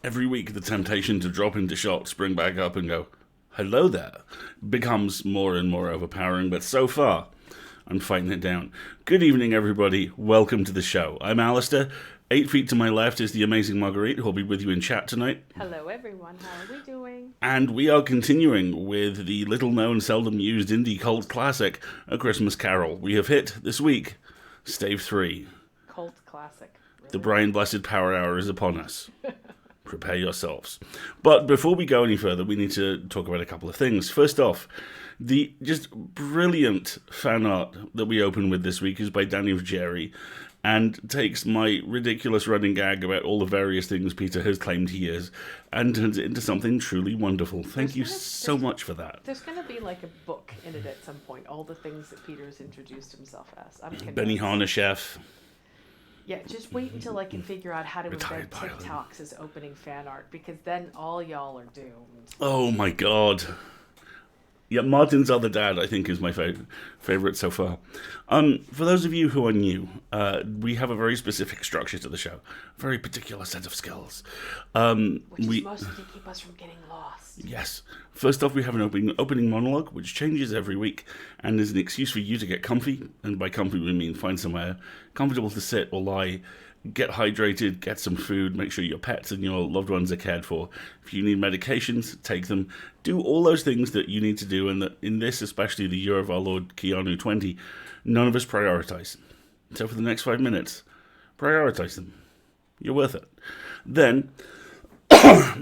Every week, the temptation to drop into shock, spring back up, and go, hello there, becomes more and more overpowering, but so far, I'm fighting it down. Good evening, everybody. Welcome to the show. I'm Alistair. 8 feet to my left is the amazing Marguerite, who'll be with you in chat tonight. Hello, everyone. How are we doing? And we are continuing with the little-known, seldom-used indie cult classic, A Christmas Carol. We have hit, this week, Stave 3. Cult classic. Really? The Brian Blessed Power Hour is upon us. Prepare yourselves. But before we go any further, we need to talk about a couple of things. First off, the just brilliant fan art that we open with this week is by Danny Jerry, and takes my ridiculous running gag about all the various things Peter has claimed he is and turns it into something truly wonderful. Thank you so much for that. There's going to be like a book in it at some point, all the things that Peter has introduced himself as. I'm convinced. Benny Hanna chef. Yeah, just wait until I can figure out how to Retired embed TikToks as opening fan art, because then all y'all are doomed. Oh my god. Yeah, Martin's Other Dad, I think, is my favorite so far. For those of you who are new, we have a very specific structure to the show, a very particular set of skills. Which is mostly to keep us from getting lost. Yes. First off, we have an opening monologue, which changes every week, and is an excuse for you to get comfy, and by comfy we mean find somewhere comfortable to sit or lie, get hydrated, get some food, make sure your pets and your loved ones are cared for. If you need medications, take them. Do all those things that you need to do, and that in this, especially the year of our Lord Keanu 20, none of us prioritize. So for the next 5 minutes, prioritize them. You're worth it. Then,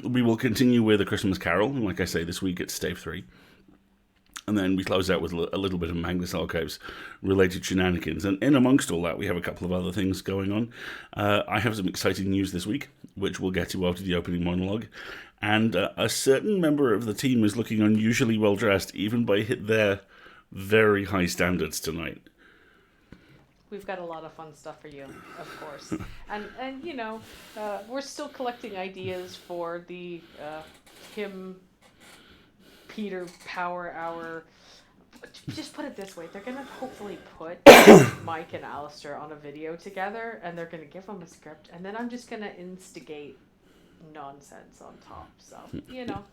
we will continue with A Christmas Carol, and like I say, this week it's Stave 3. And then we close out with a little bit of Magnus Archives related shenanigans. And in amongst all that, we have a couple of other things going on. I have some exciting news this week, which we'll get to after the opening monologue. And a certain member of the team is looking unusually well dressed, even by their very high standards tonight. We've got a lot of fun stuff for you, of course. and you know, we're still collecting ideas for the Peter Power Hour. Just put it this way, they're going to hopefully put Mike and Alistair on a video together, and they're going to give them a script, and then I'm just going to instigate nonsense on top. So, you know,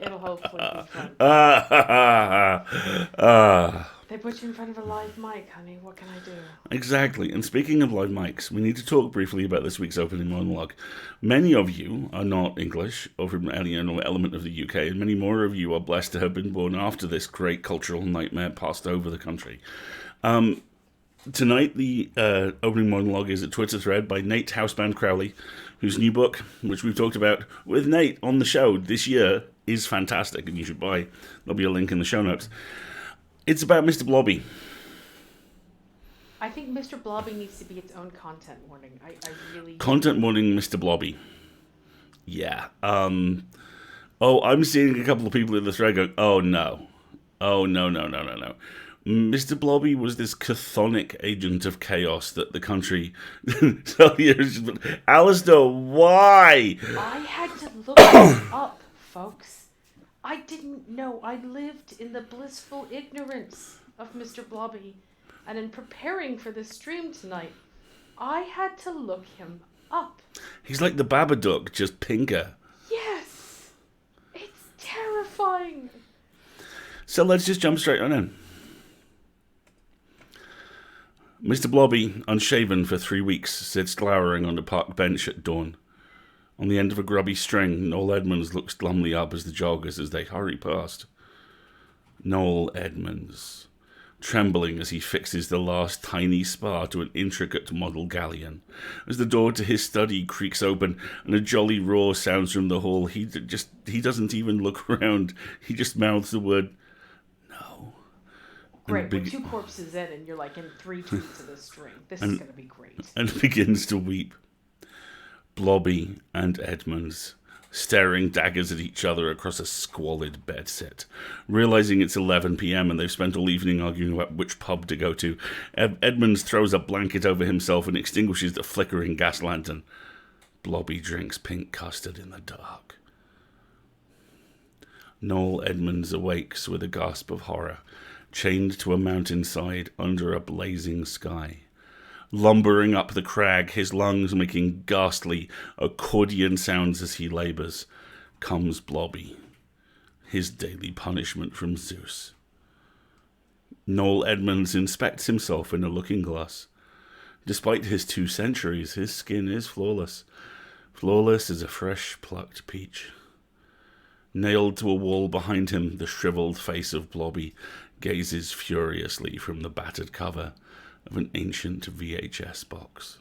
it'll hopefully be fun. They put you in front of a live mic, honey. What can I do? Exactly. And speaking of live mics, we need to talk briefly about this week's opening monologue. Many of you are not English or from any element of the UK, and many more of you are blessed to have been born after this great cultural nightmare passed over the country. Tonight, the opening monologue is a Twitter thread by Nate Houseband Crowley, whose new book, which we've talked about with Nate on the show this year, is fantastic, and you should buy. There'll be a link in the show notes. It's about Mr. Blobby. I think Mr. Blobby needs to be its own content warning. I really... Content warning, Mr. Blobby. Yeah. Oh, I'm seeing a couple of people in the thread going, oh, no. Oh, no. Mr. Blobby was this chthonic agent of chaos that the country... Alistair, why? I had to look it up, folks. I didn't know. I lived in the blissful ignorance of Mr. Blobby. And in preparing for this stream tonight, I had to look him up. He's like the Babadook, just pinker. Yes! It's terrifying. So let's just jump straight on in. Mr. Blobby, unshaven for 3 weeks, sits glowering on the park bench at dawn. On the end of a grubby string, Noel Edmonds looks glumly up as the joggers as they hurry past. Noel Edmonds, trembling as he fixes the last tiny spar to an intricate model galleon. As the door to his study creaks open and a jolly roar sounds from the hall, he doesn't even look around. He just mouths the word, no. Great, we're 2 corpses in and you're like in 3 tweets of this string. This is going to be great. And begins to weep. Blobby and Edmonds, staring daggers at each other across a squalid bedsit. Realizing it's 11 p.m. and they've spent all evening arguing about which pub to go to, Edmonds throws a blanket over himself and extinguishes the flickering gas lantern. Blobby drinks pink custard in the dark. Noel Edmonds awakes with a gasp of horror, chained to a mountainside under a blazing sky. Lumbering up the crag, his lungs making ghastly accordion sounds as he labours, comes Blobby, his daily punishment from Zeus. Noel Edmonds inspects himself in a looking-glass. Despite his 2 centuries, his skin is flawless. Flawless as a fresh-plucked peach. Nailed to a wall behind him, the shriveled face of Blobby gazes furiously from the battered cover of an ancient VHS box.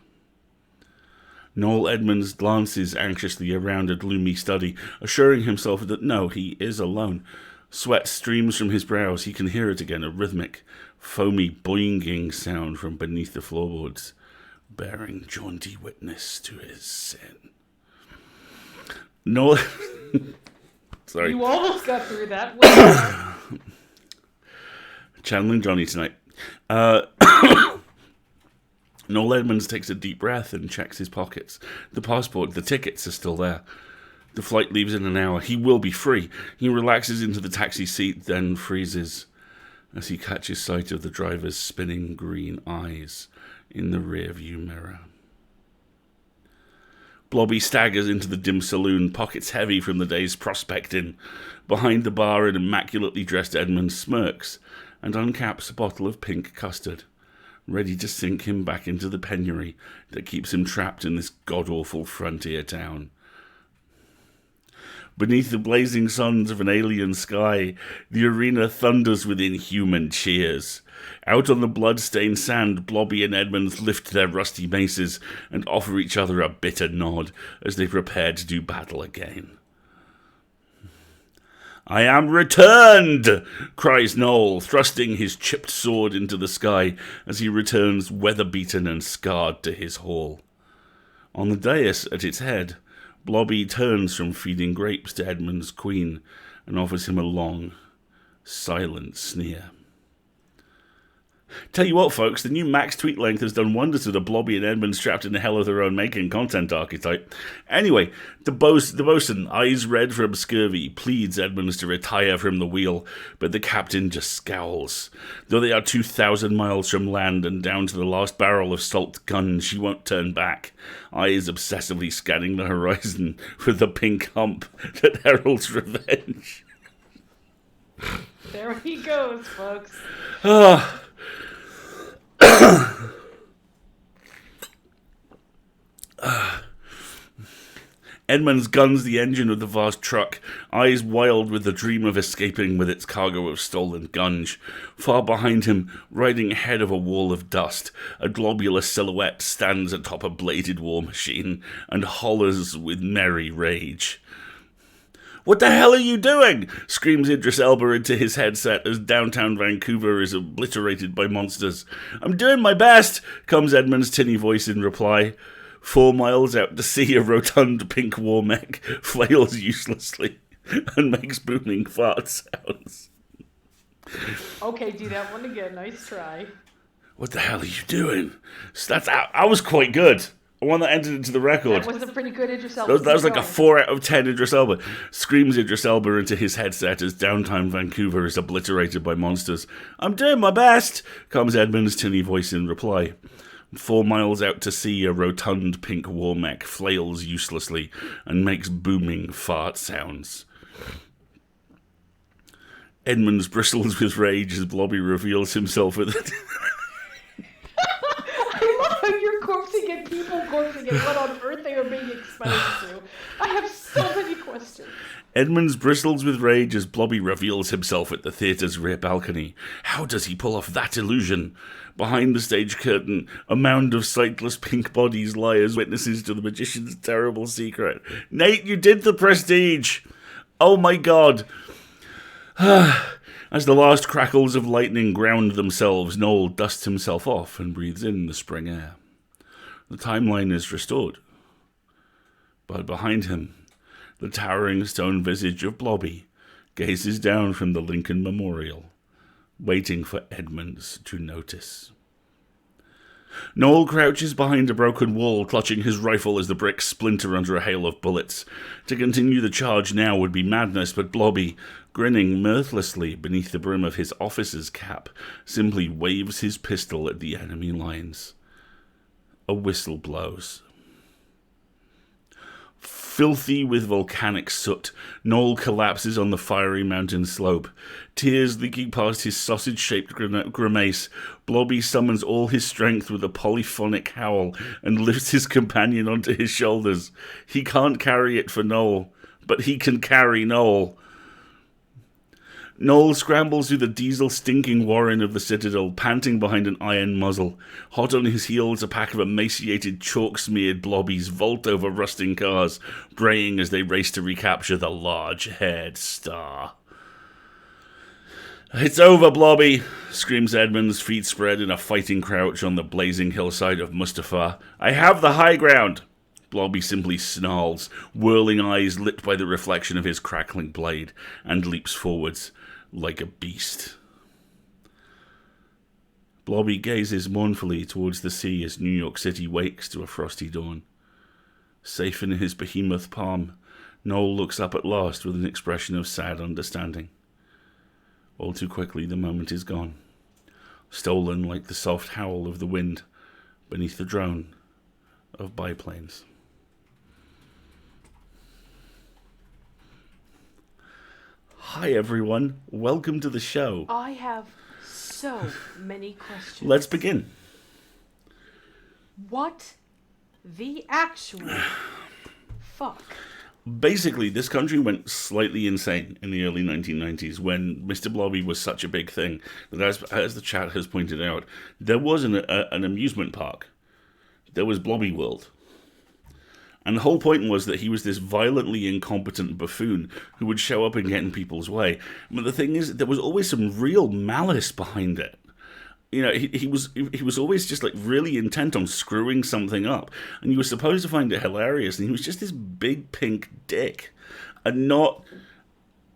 Noel Edmonds glances anxiously around a gloomy study, assuring himself that no, he is alone. Sweat streams from his brows. He can hear it again, a rhythmic, foamy boinging sound from beneath the floorboards, bearing jaunty witness to his sin. Noel... Sorry. You almost got through that. Channeling Johnny tonight. Noel Edmonds takes a deep breath and checks his pockets. The passport, the tickets are still there. The flight leaves in an hour. He will be free. He relaxes into the taxi seat, then freezes as he catches sight of the driver's spinning green eyes in the rearview mirror. Blobby staggers into the dim saloon, pockets heavy from the day's prospecting. Behind the bar, an immaculately dressed Edmonds smirks and uncaps a bottle of pink custard, ready to sink him back into the penury that keeps him trapped in this god-awful frontier town. Beneath the blazing suns of an alien sky, the arena thunders with inhuman cheers. Out on the blood-stained sand, Blobby and Edmonds lift their rusty maces and offer each other a bitter nod as they prepare to do battle again. "I am returned!" cries Noel, thrusting his chipped sword into the sky as he returns weather-beaten and scarred to his hall. On the dais at its head, Blobby turns from feeding grapes to Edmund's queen and offers him a long, silent sneer. Tell you what, folks, the new max tweet length has done wonders to the Blobby and Edmonds trapped in the hell of their own making content archetype. Anyway, the bosun, eyes red from scurvy, pleads Edmonds to retire from the wheel, but the captain just scowls. Though they are 2,000 miles from land and down to the last barrel of salt gun, she won't turn back, eyes obsessively scanning the horizon for the pink hump that heralds revenge. There he goes, folks. Edmonds guns the engine of the vast truck, eyes wild with the dream of escaping with its cargo of stolen gunge. Far behind him, riding ahead of a wall of dust, a globular silhouette stands atop a bladed war machine and hollers with merry rage. "What the hell are you doing?" screams Idris Elba into his headset as downtown Vancouver is obliterated by monsters. "I'm doing my best," comes Edmund's tinny voice in reply. 4 miles out to sea, a rotund pink war mech flails uselessly and makes booming fart sounds. Okay, do that one again. Nice try. "What the hell are you doing?" I was quite good. One that entered into the record. That was a pretty good Idris Elba. That was like a 4 out of 10 Idris Elba. Screams Idris Elba into his headset as downtown Vancouver is obliterated by monsters. "I'm doing my best," comes Edmund's tinny voice in reply. 4 miles out to sea, a rotund pink war mech flails uselessly and makes booming fart sounds. Edmonds bristles with rage as Blobby reveals himself with it. I love how you're corpsing and people corpsing and what on earth they are being exposed to. I have so many questions. Edmonds bristles with rage as Blobby reveals himself at the theatre's rear balcony. How does he pull off that illusion? Behind the stage curtain, a mound of sightless pink bodies lie as witnesses to the magician's terrible secret. "Nate, you did the prestige! Oh my god!" As the last crackles of lightning ground themselves, Noel dusts himself off and breathes in the spring air. The timeline is restored. But behind him, the towering stone visage of Blobby gazes down from the Lincoln Memorial, waiting for Edmonds to notice. Noel crouches behind a broken wall, clutching his rifle as the bricks splinter under a hail of bullets. To continue the charge now would be madness, but Blobby, grinning mirthlessly beneath the brim of his officer's cap, simply waves his pistol at the enemy lines. A whistle blows. Filthy with volcanic soot, Noel collapses on the fiery mountain slope. Tears leaking past his sausage-shaped grimace, Blobby summons all his strength with a polyphonic howl and lifts his companion onto his shoulders. He can't carry it for Noel, but he can carry Noel. Noel scrambles through the diesel-stinking warren of the citadel, panting behind an iron muzzle. Hot on his heels, a pack of emaciated, chalk-smeared blobbies vault over rusting cars, braying as they race to recapture the large-haired star. "It's over, Blobby," screams Edmunds, feet spread in a fighting crouch on the blazing hillside of Mustafar. "I have the high ground." Blobby simply snarls, whirling eyes lit by the reflection of his crackling blade, and leaps forwards like a beast. Blobby gazes mournfully towards the sea as New York City wakes to a frosty dawn. Safe in his behemoth palm, Noel looks up at last with an expression of sad understanding. All too quickly the moment is gone, stolen like the soft howl of the wind beneath the drone of biplanes. Hi everyone, welcome to the show. I have so many questions. Let's begin. What the actual fuck? Basically, this country went slightly insane in the early 1990s when Mr. Blobby was such a big thing that, as the chat has pointed out, there was an amusement park. There was Blobby World. And the whole point was that he was this violently incompetent buffoon who would show up and get in people's way. But the thing is, there was always some real malice behind it. You know, he was always just like really intent on screwing something up, and you were supposed to find it hilarious. And he was just this big pink dick, and not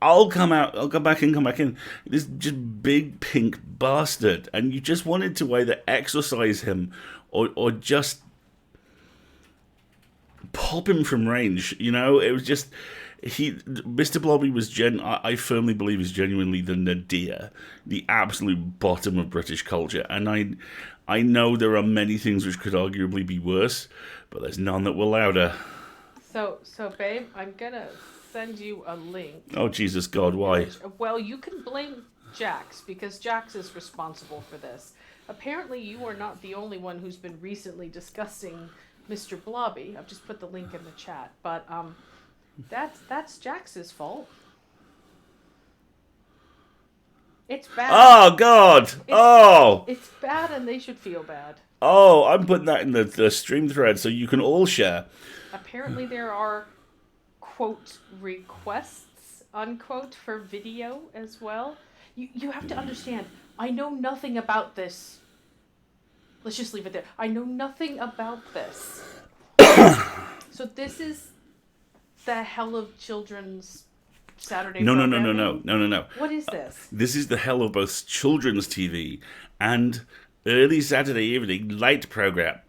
I'll come back in. This just big pink bastard, and you just wanted to either exorcise him or just pop him from range. You know, it was just Mr. Blobby was I firmly believe is genuinely the nadir, the absolute bottom of British culture, and I know there are many things which could arguably be worse, but there's none that were louder. So babe, I'm gonna send you a link. Oh Jesus God, why? Well, you can blame Jax because Jax is responsible for this. Apparently, you are not the only one who's been recently discussing Mr. Blobby. I've just put the link in the chat, but that's Jax's fault. It's bad. Oh God! It's bad, and they should feel bad. Oh, I'm putting that in the stream thread so you can all share. Apparently, there are quote requests unquote for video as well. You have to understand. I know nothing about this. Let's just leave it there. I know nothing about this. So this is the hell of children's Saturday programming? No. What is this? This is the hell of both children's TV and early Saturday evening light program.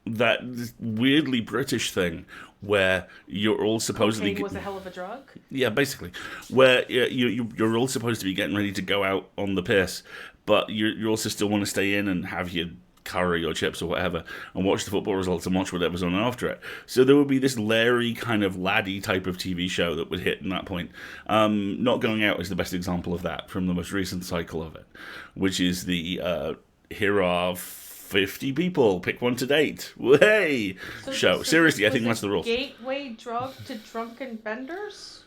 That weirdly British thing where you're all supposedly... Cocaine was a hell of a drug? Yeah, basically. Where you're all supposed to be getting ready to go out on the piss, but you also still want to stay in and have your curry or chips or whatever and watch the football results and watch whatever's on after it. So there would be this Larry kind of laddie type of TV show that would hit in that point. Not Going Out is the best example of that from the most recent cycle of it, which is the here are 50 people, pick one to date. Hey! Show. Seriously, I think that's the rule. Gateway drug to drunken benders?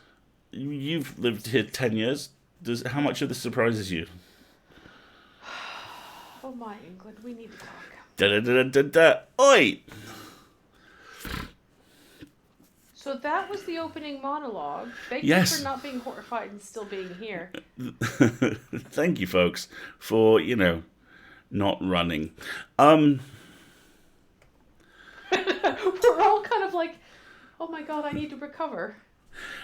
You've lived here 10 years. How much of this surprises you? Oh my England, we need to talk. Da-da-da-da-da. Oi! So that was the opening monologue. Thank you Yes. for not being horrified and still being here. Thank you, folks, for, not running. We're all kind of like, oh my god, I need to recover.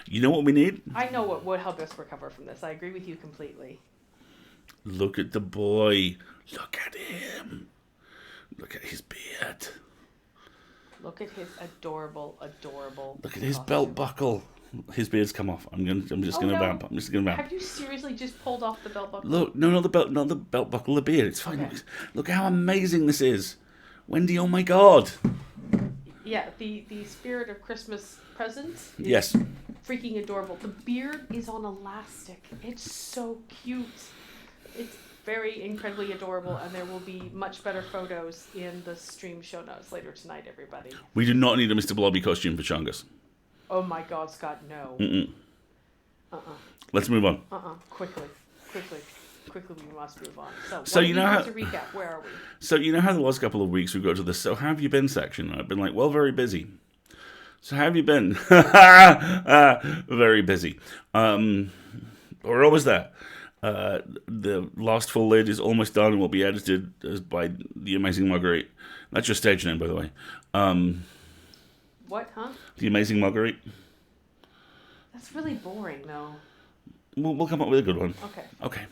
You know what we need? I know what would help us recover from this. I agree with you completely. Look at the boy. Look at him. Look at his beard. Look at his adorable. Look at his costume. belt buckle. His beard's come off. I'm just gonna vamp. Have you seriously just pulled off the belt buckle? Look, no, not the belt buckle, the beard. It's fine. Okay. Look how amazing this is. Wendy, oh my God. Yeah, the spirit of Christmas presents is Yes. freaking adorable. The beard is on elastic. It's so cute. It's very incredibly adorable, and there will be much better photos in the stream show notes later tonight, everybody. We do not need a Mr. Blobby costume for Chungus. Oh my God, Scott, no. Mm-mm. Let's move on. Quickly, we must move on. So you know how to recap, where are we? So you know how the last couple of weeks we go to the "So how have you been" section? And I've been like, well, very busy. So how have you been? Very busy. We're almost there. The last full lid is almost done and will be edited by the amazing Marguerite. That's your stage name, by the way. What, huh? The amazing Marguerite. That's really boring, though. We'll come up with a good one. Okay.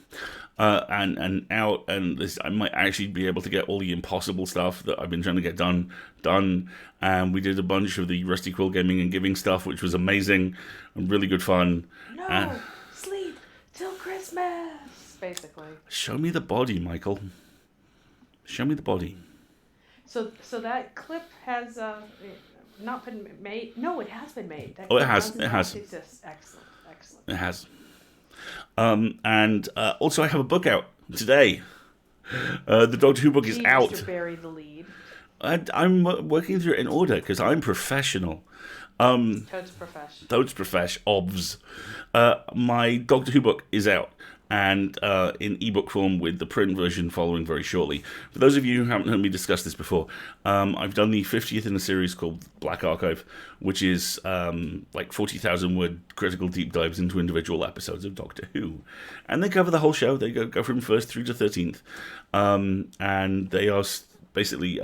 And out, and this, I might actually be able to get all the impossible stuff that I've been trying to get done. And we did a bunch of the Rusty Quill Gaming and Giving stuff, which was amazing and really good fun. No, sleep till Christmas, basically. Show me the body, Michael. Show me the body. So that clip has not been made. No, it has been made. That It has. It has. Exists. Excellent. It has. And also I have a book out today. The Doctor Who book is out. To bury the lead. I'm working through it in order because I'm professional. Toad's profesh. Obvs. My Doctor Who book is out. And in ebook form with the print version following very shortly. For those of you who haven't heard me discuss this before, I've done the 50th in a series called Black Archive, which is like 40,000 word critical deep dives into individual episodes of Doctor Who. And they cover the whole show. They go from 1st through to 13th. And they are basically,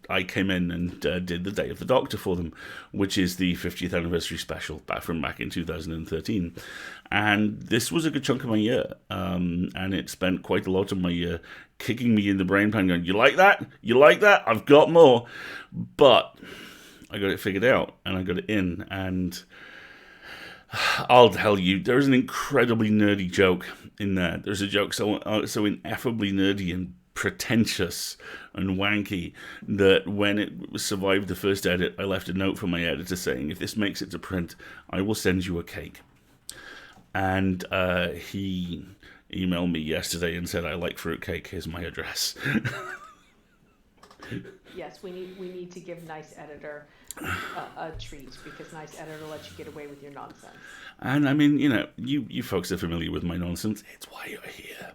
I came in and did the Day of the Doctor for them, which is the 50th anniversary special back in 2013. And this was a good chunk of my year, and it spent quite a lot of my year kicking me in the brain pan going, you like that? You like that? I've got more. But I got it figured out, and I got it in, and I'll tell you, there's an incredibly nerdy joke in there. There's a joke so ineffably nerdy and pretentious and wanky that when it survived the first edit, I left a note for my editor saying, if this makes it to print, I will send you a cake. And he emailed me yesterday and said, I like fruitcake, here's my address. Yes, we need to give Nice Editor a treat, because Nice Editor lets you get away with your nonsense. And I mean, you folks are familiar with my nonsense. It's why you're here.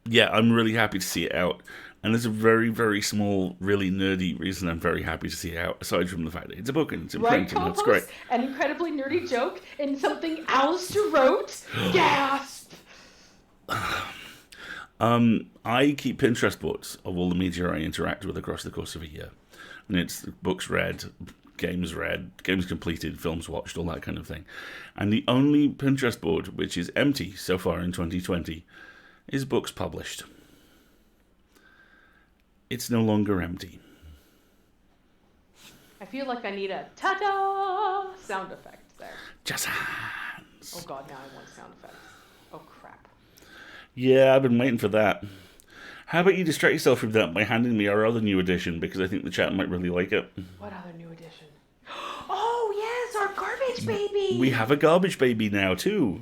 Yeah, I'm really happy to see it out. And there's a very, very small, really nerdy reason I'm very happy to see it out, aside from the fact that it's a book and it's in print, and that's great. An incredibly nerdy joke and something Alistair wrote? Gasp! I keep Pinterest boards of all the media I interact with across the course of a year. And it's books read, games completed, films watched, all that kind of thing. And the only Pinterest board which is empty so far in 2020 is books published. It's no longer empty. I feel like I need a ta-da sound effect there. Just hands. Oh God, now I want sound effects. Oh crap. Yeah, I've been waiting for that. How about you distract yourself from that by handing me our other new edition, because I think the chat might really like it. What other new edition? Oh yes, our garbage baby! We have a garbage baby now too.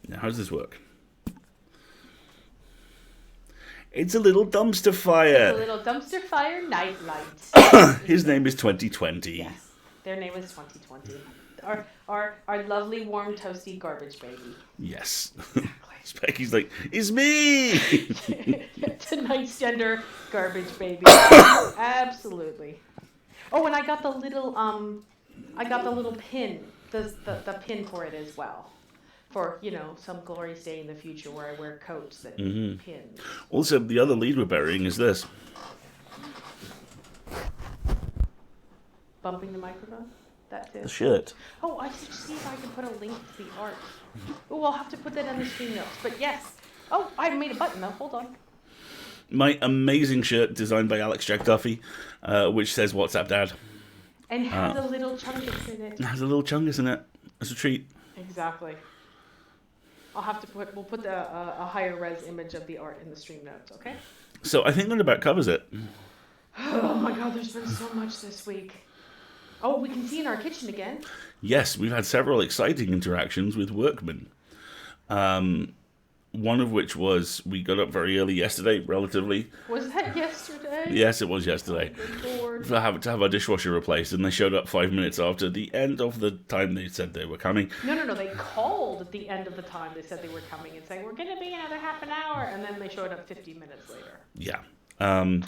Now, how does this work? It's a little dumpster fire. It's a little dumpster fire nightlight. His name is 2020. Yes, their name is 2020. Our lovely, warm, toasty garbage baby. Yes. Specky's like, it's me! It's a nice gender garbage baby. Absolutely. Oh, and I got the little pin, the pin for it as well. For, some glorious day in the future where I wear coats that pin. Also, the other lead we're burying is this. Bumping the microphone? That too. The shirt. Oh, I should see if I can put a link to the art. Oh, I'll have to put that in the stream notes. But yes. Oh, I made a button though. Hold on. My amazing shirt designed by Alex Jack Duffy, which says "WhatsApp Dad." And has a little chungus in it. It has a little chungus in it. It's a treat. Exactly. We'll put a higher res image of the art in the stream notes, okay? So I think that about covers it. Oh my god, there's been so much this week. Oh, we can see in our kitchen again. Yes, we've had several exciting interactions with workmen. One of which was we got up very early yesterday, relatively. Was that yesterday? Yes, it was yesterday. Oh, good lord. To have our dishwasher replaced, and they showed up 5 minutes after the end of the time they said they were coming. No. They called at the end of the time they said they were coming and saying, we're going to be another half an hour. And then they showed up 15 minutes later. Yeah. And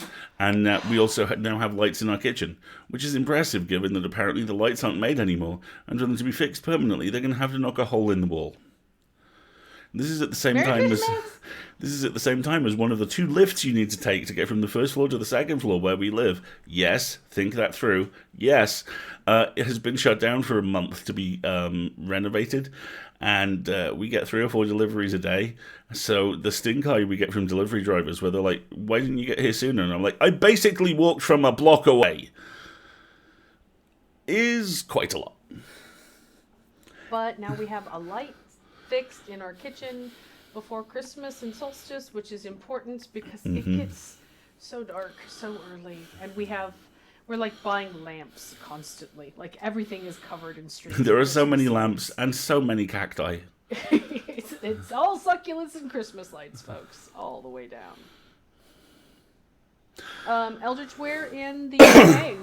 we also now have lights in our kitchen, which is impressive given that apparently the lights aren't made anymore, and for them to be fixed permanently, they're going to have to knock a hole in the wall. This is at the same time as one of the 2 lifts you need to take to get from the first floor to the second floor where we live. Yes, think that through. Yes, it has been shut down for a month to be renovated, and we get 3 or 4 deliveries a day. So the stink eye we get from delivery drivers, where they're like, "Why didn't you get here sooner?" And I'm like, "I basically walked from a block away." Is quite a lot. But now we have a light fixed in our kitchen before Christmas and solstice, which is important because it gets so dark so early, and we're like buying lamps constantly. Like everything is covered in streams. There are so many lamps and so many cacti. it's all succulents and Christmas lights, folks, all the way down. Eldritch, we're in the UK,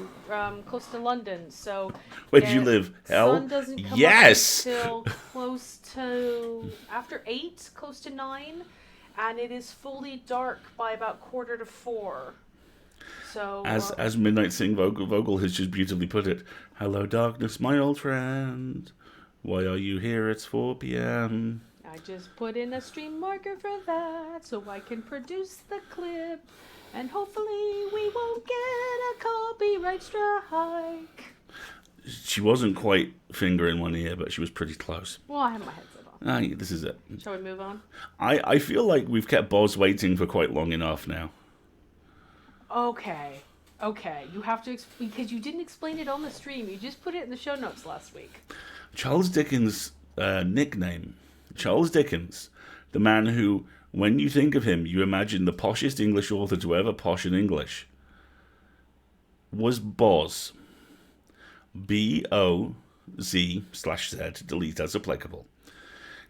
close to London, so where do you live? Hell, sun doesn't come yes. up until close to after 8, close to 9, and it is fully dark by about 3:45. So as Midnight Sing Vogel has just beautifully put it, "Hello, darkness, my old friend. Why are you here? It's 4 p.m." I just put in a stream marker for that, so I can produce the clip. And hopefully we won't get a copyright strike. She wasn't quite finger in one ear, but she was pretty close. Well, I have my headset on. Yeah, this is it. Shall we move on? I feel like we've kept Boz waiting for quite long enough now. Okay. You have to because you didn't explain it on the stream. You just put it in the show notes last week. Charles Dickens' nickname. Charles Dickens, the man who, when you think of him, you imagine the poshest English author to ever posh in English, was Boz. B-O-Z/Z, delete as applicable.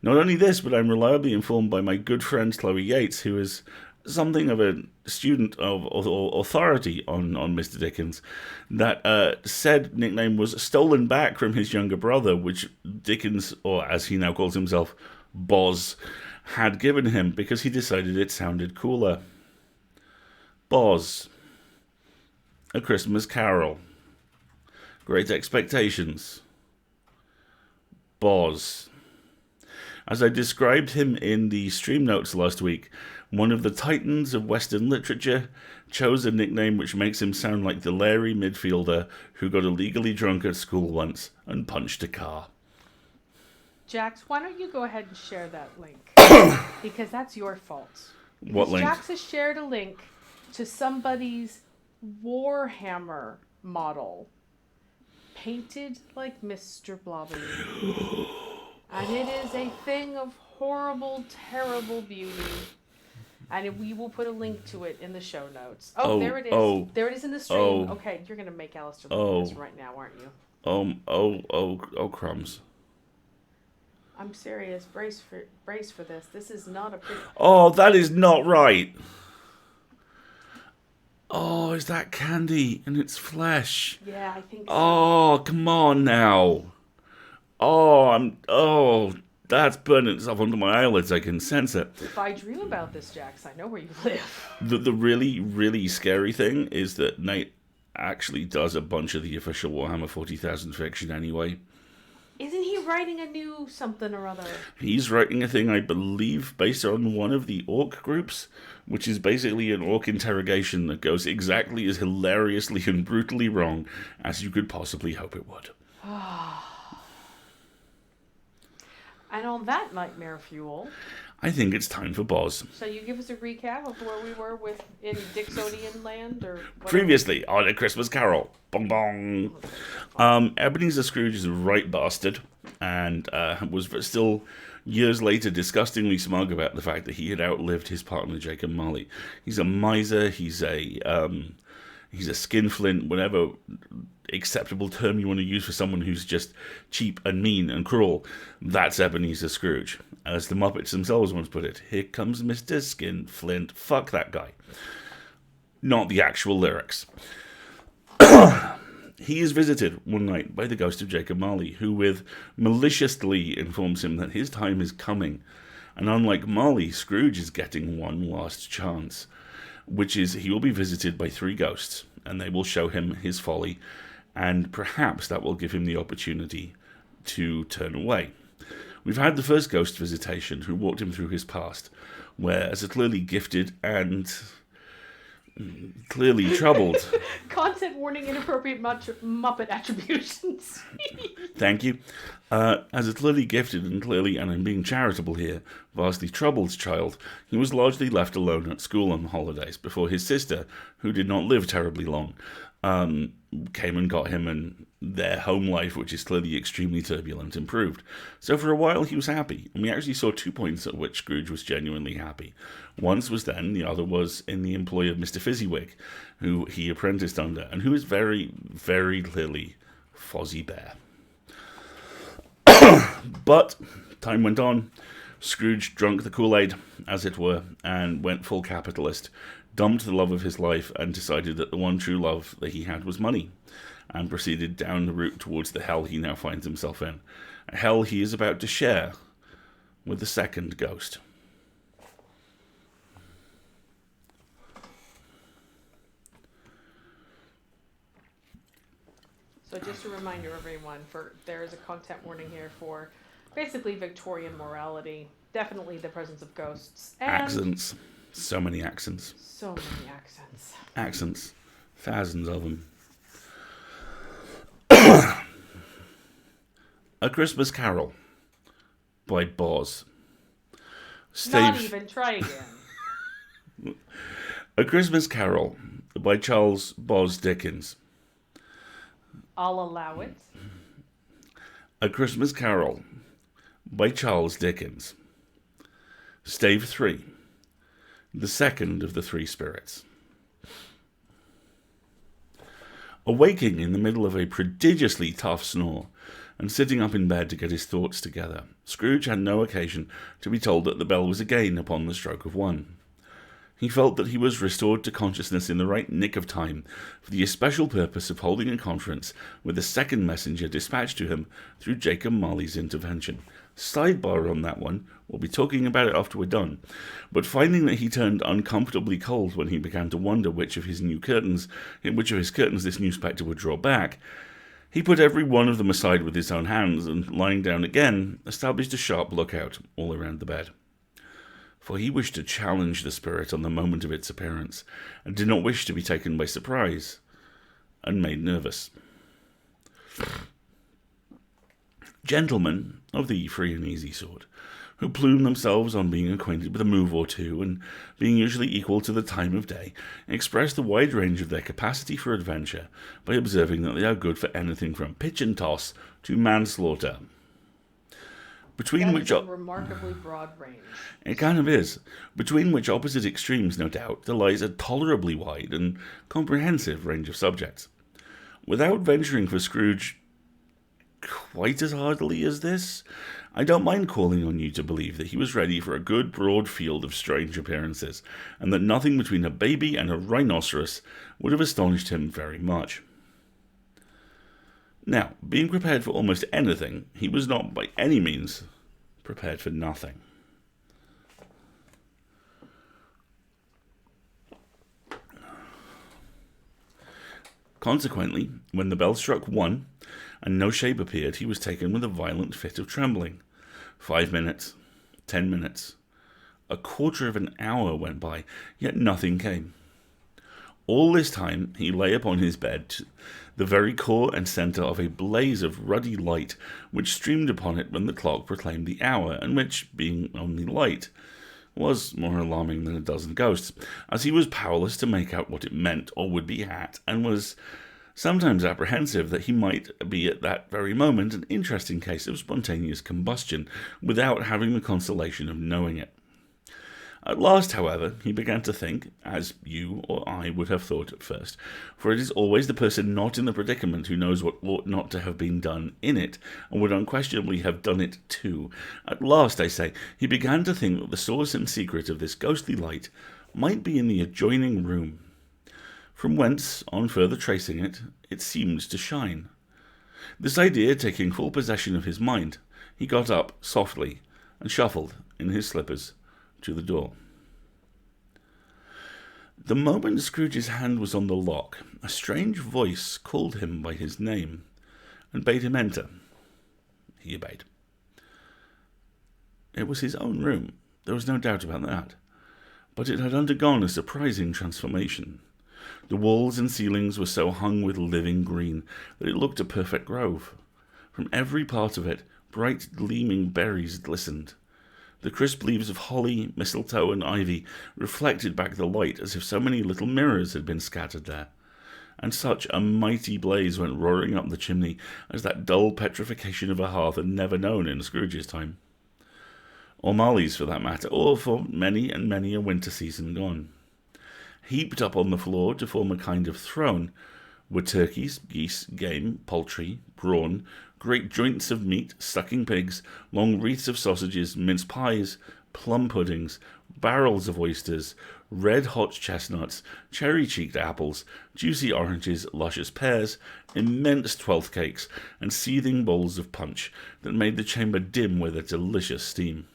Not only this, but I'm reliably informed by my good friend Chloe Yates, who is something of a student of authority on Mr. Dickens, that said nickname was stolen back from his younger brother, which Dickens, or as he now calls himself, Boz, had given him because he decided it sounded cooler. Boz. A Christmas Carol. Great Expectations. Boz. As I described him in the stream notes last week, one of the titans of Western literature chose a nickname which makes him sound like the Larry midfielder who got illegally drunk at school once and punched a car. Jax, why don't you go ahead and share that link? Because that's your fault. What link? Jax has shared a link to somebody's Warhammer model painted like Mr. Blobby. And it is a thing of horrible, terrible beauty. And we will put a link to it in the show notes. Oh, there it is. Oh, there it is in the stream. Okay, you're going to make Alistair look at this right now, aren't you? Crumbs. I'm serious. Brace for this. This is not a pretty... Oh, that is not right. Oh, is that candy and it's flesh? Yeah, I think so. Oh, come on now. Oh, that's burning itself onto my eyelids. I can sense it. If I dream about this, Jax, I know where you live. The really, really scary thing is that Nate actually does a bunch of the official Warhammer 40,000 fiction anyway. Isn't he writing a new something or other? He's writing a thing, I believe, based on one of the orc groups, which is basically an orc interrogation that goes exactly as hilariously and brutally wrong as you could possibly hope it would. And on that nightmare fuel, I think it's time for Boz. So you give us a recap of where we were in Dixonian land, or whatever? Previously on A Christmas Carol. Bong bong. Ebenezer Scrooge is a right bastard. and was still years later disgustingly smug about the fact that he had outlived his partner Jacob Marley. He's a miser. He's a skinflint, whatever acceptable term you want to use for someone who's just cheap and mean and cruel. That's Ebenezer Scrooge. As the Muppets themselves once put it, here comes Mr. Skinflint, fuck that guy. Not the actual lyrics. He is visited one night by the ghost of Jacob Marley, who with maliciously informs him that his time is coming. And unlike Marley, Scrooge is getting one last chance, which is he will be visited by 3 ghosts, and they will show him his folly, and perhaps that will give him the opportunity to turn away. We've had the first ghost visitation, who walked him through his past, where, as a clearly gifted and clearly troubled... Content warning, inappropriate Muppet attributions. Thank you. As a clearly gifted and clearly, and I'm being charitable here, vastly troubled child, he was largely left alone at school on holidays before his sister, who did not live terribly long, came and got him, and their home life, which is clearly extremely turbulent, improved. So for a while he was happy, and we actually saw 2 points at which Scrooge was genuinely happy. Once was then, the other was in the employ of Mr. Fizzywig, who he apprenticed under, and who is very, very clearly Fozzie Bear. But time went on. Scrooge drank the Kool-Aid, as it were, and went full capitalist, dumped the love of his life, and decided that the one true love that he had was money, and proceeded down the route towards the hell he now finds himself in. A hell he is about to share with the second ghost. So just a reminder, everyone, there is a content warning here for basically Victorian morality, definitely the presence of ghosts, and accents. So many accents. So many accents. Accents. Thousands of them. A Christmas Carol by Boz. Not even, try again. A Christmas Carol by Charles Boz Dickens. I'll allow it. A Christmas Carol by Charles Dickens. Stave 3. The second of the 3 spirits. Awaking in the middle of a prodigiously tough snore, and sitting up in bed to get his thoughts together, Scrooge had no occasion to be told that the bell was again upon the stroke of 1. He felt that he was restored to consciousness in the right nick of time for the especial purpose of holding a conference with a second messenger dispatched to him through Jacob Marley's intervention. Sidebar on that one, we'll be talking about it after we're done, but finding that he turned uncomfortably cold when he began to wonder which of his curtains this new spectre would draw back, he put every one of them aside with his own hands, and lying down again, established a sharp lookout all around the bed. For he wished to challenge the spirit on the moment of its appearance, and did not wish to be taken by surprise, and made nervous. Gentlemen of the free and easy sort, who plume themselves on being acquainted with a move or two, and being usually equal to the time of day, express the wide range of their capacity for adventure by observing that they are good for anything from pitch and toss to manslaughter. Between which a remarkably broad range. It kind of is. Between which opposite extremes, no doubt, there lies a tolerably wide and comprehensive range of subjects. Without venturing for Scrooge quite as heartily as this, I don't mind calling on you to believe that he was ready for a good broad field of strange appearances, and that nothing between a baby and a rhinoceros would have astonished him very much. Now, being prepared for almost anything, he was not by any means prepared for nothing. Consequently, when the bell struck 1, and no shape appeared, he was taken with a violent fit of trembling. 5 minutes, 10 minutes, a quarter of an hour went by, yet nothing came. All this time he lay upon his bed, the very core and centre of a blaze of ruddy light, which streamed upon it when the clock proclaimed the hour, and which, being only light, was more alarming than a dozen ghosts, as he was powerless to make out what it meant or would be at, and was sometimes apprehensive that he might be at that very moment an interesting case of spontaneous combustion, without having the consolation of knowing it. At last, however, he began to think, as you or I would have thought at first, for it is always the person not in the predicament who knows what ought not to have been done in it, and would unquestionably have done it too. At last, I say, he began to think that the source and secret of this ghostly light might be in the adjoining room, from whence, on further tracing it, it seemed to shine. This idea taking full possession of his mind, he got up softly and shuffled in his slippers to the door. The moment Scrooge's hand was on the lock, a strange voice called him by his name and bade him enter. He obeyed. It was his own room, there was no doubt about that, but it had undergone a surprising transformation. The walls and ceilings were so hung with living green that it looked a perfect grove. From every part of it, bright gleaming berries glistened. The crisp leaves of holly, mistletoe, and ivy reflected back the light as if so many little mirrors had been scattered there. And such a mighty blaze went roaring up the chimney as that dull petrification of a hearth had never known in Scrooge's time. Or Marley's, for that matter, or for many and many a winter season gone. Heaped up on the floor to form a kind of throne were turkeys, geese, game, poultry, brawn, great joints of meat, sucking pigs, long wreaths of sausages, mince pies, plum puddings, barrels of oysters, red-hot chestnuts, cherry-cheeked apples, juicy oranges, luscious pears, immense twelfth cakes, and seething bowls of punch that made the chamber dim with a delicious steam.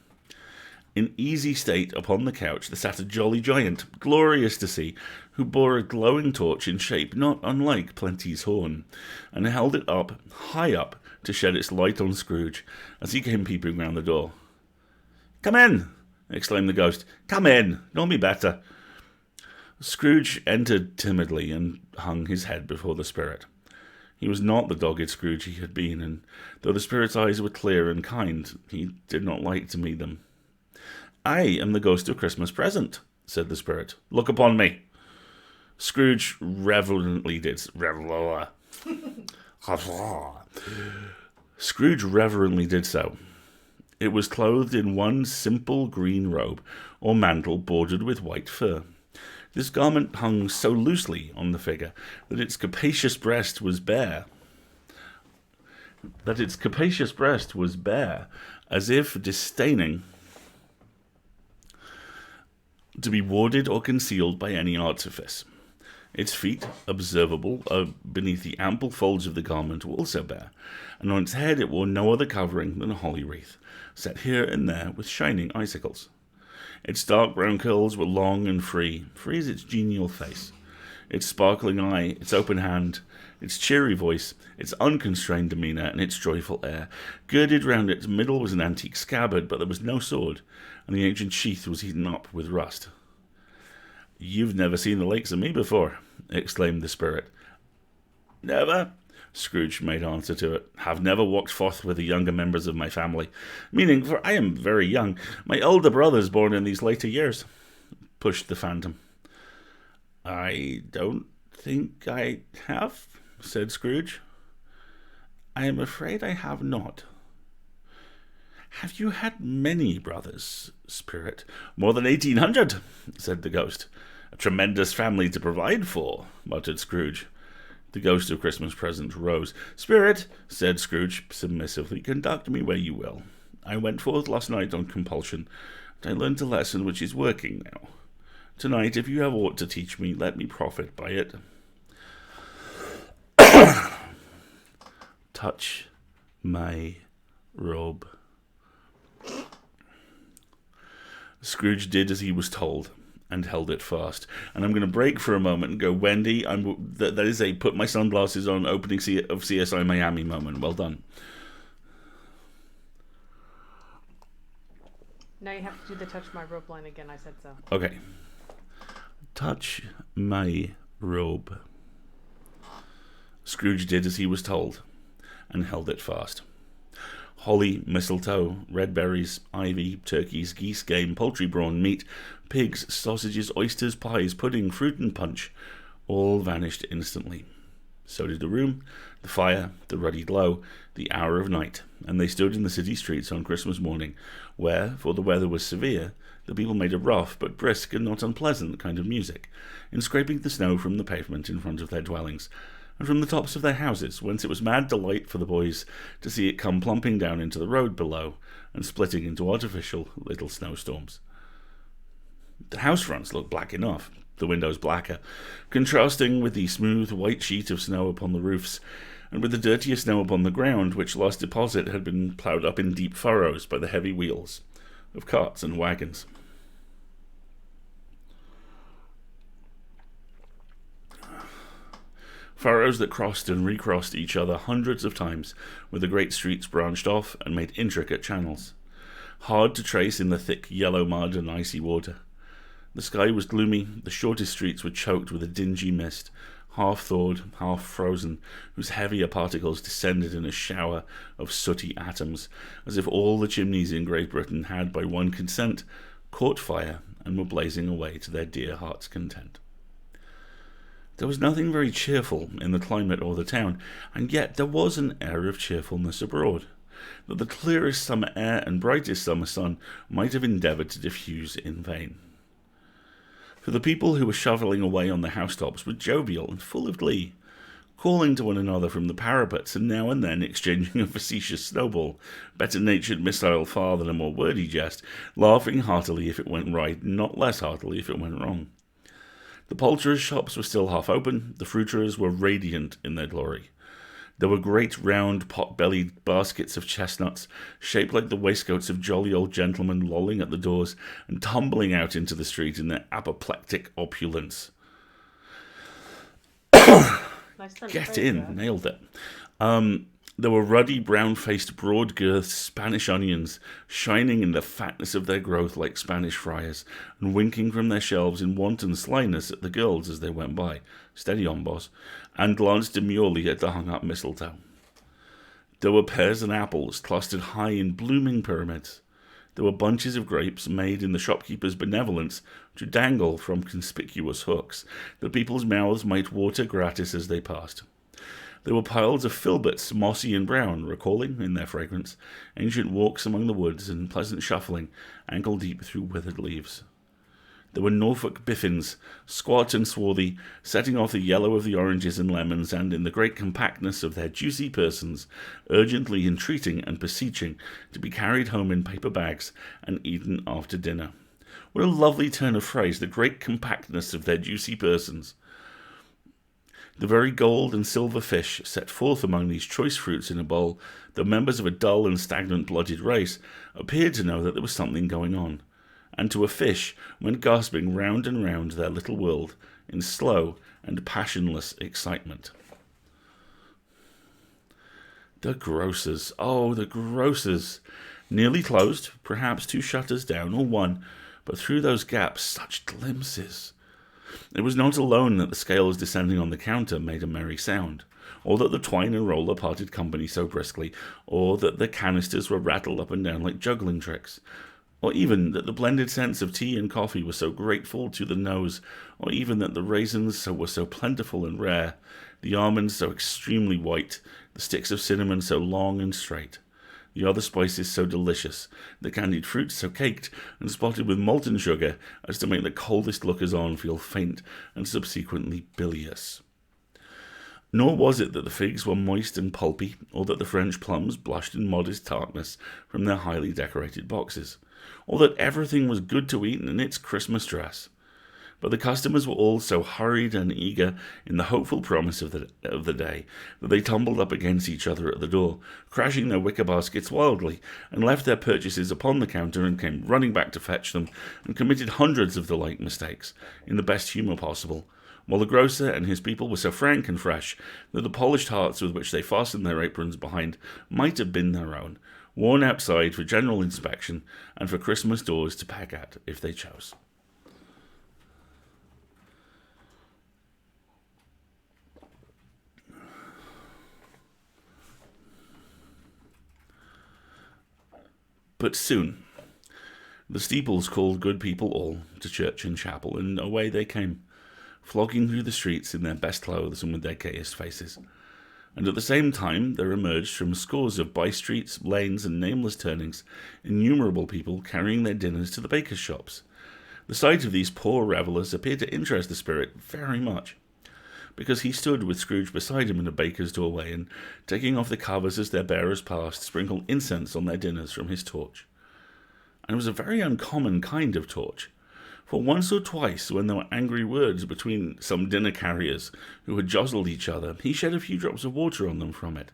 In easy state upon the couch there sat a jolly giant, glorious to see, who bore a glowing torch in shape not unlike Plenty's horn, and held it up, high up, to shed its light on Scrooge, as he came peeping round the door. "Come in!" exclaimed the ghost. "Come in! Don't be better!" Scrooge entered timidly and hung his head before the spirit. He was not the dogged Scrooge he had been, and though the spirit's eyes were clear and kind, he did not like to meet them. "I am the ghost of Christmas Present," said the spirit. "Look upon me." Scrooge reverently did so. It was clothed in one simple green robe, or mantle bordered with white fur. This garment hung so loosely on the figure that its capacious breast was bare, as if disdaining to be warded or concealed by any artifice. Its feet, observable beneath the ample folds of the garment, were also bare, and on its head it wore no other covering than a holly wreath, set here and there with shining icicles. Its dark brown curls were long and free as its genial face. Its sparkling eye, its open hand, its cheery voice, its unconstrained demeanour, and its joyful air. Girded round its middle was an antique scabbard, but there was no sword, and the ancient sheath was eaten up with rust. "You've never seen the likes of me before," exclaimed the spirit. "Never?" Scrooge made answer to it. "Have never walked forth with the younger members of my family, meaning, for I am very young, my elder brothers born in these later years," pushed the phantom. "I don't think I have," said Scrooge. "I am afraid I have not." "Have you had many brothers, spirit?" "More than 1,800, said the ghost. "A tremendous family to provide for," muttered Scrooge. The ghost of Christmas Present rose. "Spirit," said Scrooge submissively, "conduct me where you will. I went forth last night on compulsion, and I learnt a lesson which is working now. Tonight, if you have aught to teach me, let me profit by it." "Touch my robe." Scrooge did as he was told and held it fast. And I'm going to break for a moment and go, Wendy, that is a put my sunglasses on opening of CSI Miami moment. Well done. Now you have to do the touch my robe line again. I said so. Okay. Touch my robe. Scrooge did as he was told and held it fast. Holly, mistletoe, red berries, ivy, turkeys, geese, game, poultry, brawn, meat, pigs, sausages, oysters, pies, pudding, fruit, and punch all vanished instantly. So did the room, the fire, the ruddy glow, the hour of night, and they stood in the city streets on Christmas morning, where, for the weather was severe, the people made a rough but brisk and not unpleasant kind of music, in scraping the snow from the pavement in front of their dwellings, and from the tops of their houses, whence it was mad delight for the boys to see it come plumping down into the road below, and splitting into artificial little snowstorms. The house fronts looked black enough, the windows blacker, contrasting with the smooth white sheet of snow upon the roofs, and with the dirtier snow upon the ground, which last deposit had been ploughed up in deep furrows by the heavy wheels of carts and wagons. Furrows that crossed and recrossed each other hundreds of times, where the great streets branched off and made intricate channels, hard to trace in the thick yellow mud and icy water. The sky was gloomy, the shortest streets were choked with a dingy mist, half-thawed, half-frozen, whose heavier particles descended in a shower of sooty atoms, as if all the chimneys in Great Britain had, by one consent, caught fire and were blazing away to their dear heart's content. There was nothing very cheerful in the climate or the town, and yet there was an air of cheerfulness abroad, that the clearest summer air and brightest summer sun might have endeavoured to diffuse in vain. For the people who were shovelling away on the housetops were jovial and full of glee, calling to one another from the parapets and now and then exchanging a facetious snowball, better-natured missile far than a more wordy jest, laughing heartily if it went right, not less heartily if it went wrong. The poulterers' shops were still half open, the fruiterers were radiant in their glory. There were great round pot-bellied baskets of chestnuts, shaped like the waistcoats of jolly old gentlemen, lolling at the doors and tumbling out into the street in their apoplectic opulence. Nice turn Get of in, phrase, nailed it. There were ruddy, brown-faced, broad-girthed Spanish onions, shining in the fatness of their growth like Spanish friars, and winking from their shelves in wanton slyness at the girls as they went by, steady on, boss, and glanced demurely at the hung-up mistletoe. There were pears and apples clustered high in blooming pyramids. There were bunches of grapes made in the shopkeeper's benevolence to dangle from conspicuous hooks, that people's mouths might water gratis as they passed. There were piles of filberts, mossy and brown, recalling, in their fragrance, ancient walks among the woods and pleasant shuffling, ankle-deep through withered leaves. There were Norfolk biffins, squat and swarthy, setting off the yellow of the oranges and lemons, and, in the great compactness of their juicy persons, urgently entreating and beseeching to be carried home in paper bags and eaten after dinner. What a lovely turn of phrase, the great compactness of their juicy persons. The very gold and silver fish set forth among these choice fruits in a bowl, though members of a dull and stagnant-blooded race, appeared to know that there was something going on, and to a fish went gasping round and round their little world in slow and passionless excitement. The grocers, oh, the grocers! Nearly closed, perhaps 2 shutters down, or 1, but through those gaps such glimpses! It was not alone that the scales descending on the counter made a merry sound, or that the twine and roller parted company so briskly, or that the canisters were rattled up and down like juggling tricks, or even that the blended scents of tea and coffee were so grateful to the nose, or even that the raisins were so plentiful and rare, the almonds so extremely white, the sticks of cinnamon so long and straight, the other spices so delicious, the candied fruits so caked and spotted with molten sugar as to make the coldest lookers-on feel faint and subsequently bilious. Nor was it that the figs were moist and pulpy, or that the French plums blushed in modest tartness from their highly decorated boxes, or that everything was good to eat in its Christmas dress. But the customers were all so hurried and eager in the hopeful promise of the day that they tumbled up against each other at the door, crashing their wicker baskets wildly, and left their purchases upon the counter and came running back to fetch them, and committed hundreds of the like mistakes, in the best humour possible, while the grocer and his people were so frank and fresh that the polished hearts with which they fastened their aprons behind might have been their own, worn outside for general inspection and for Christmas doors to peck at if they chose. But soon the steeples called good people all to church and chapel, and away they came, flocking through the streets in their best clothes and with their gayest faces. And at the same time there emerged from scores of by-streets, lanes, and nameless turnings innumerable people carrying their dinners to the bakers' shops. The sight of these poor revellers appeared to interest the spirit very much, because he stood with Scrooge beside him in a baker's doorway, and, taking off the covers as their bearers passed, sprinkled incense on their dinners from his torch. And it was a very uncommon kind of torch, for once or twice, when there were angry words between some dinner carriers who had jostled each other, he shed a few drops of water on them from it,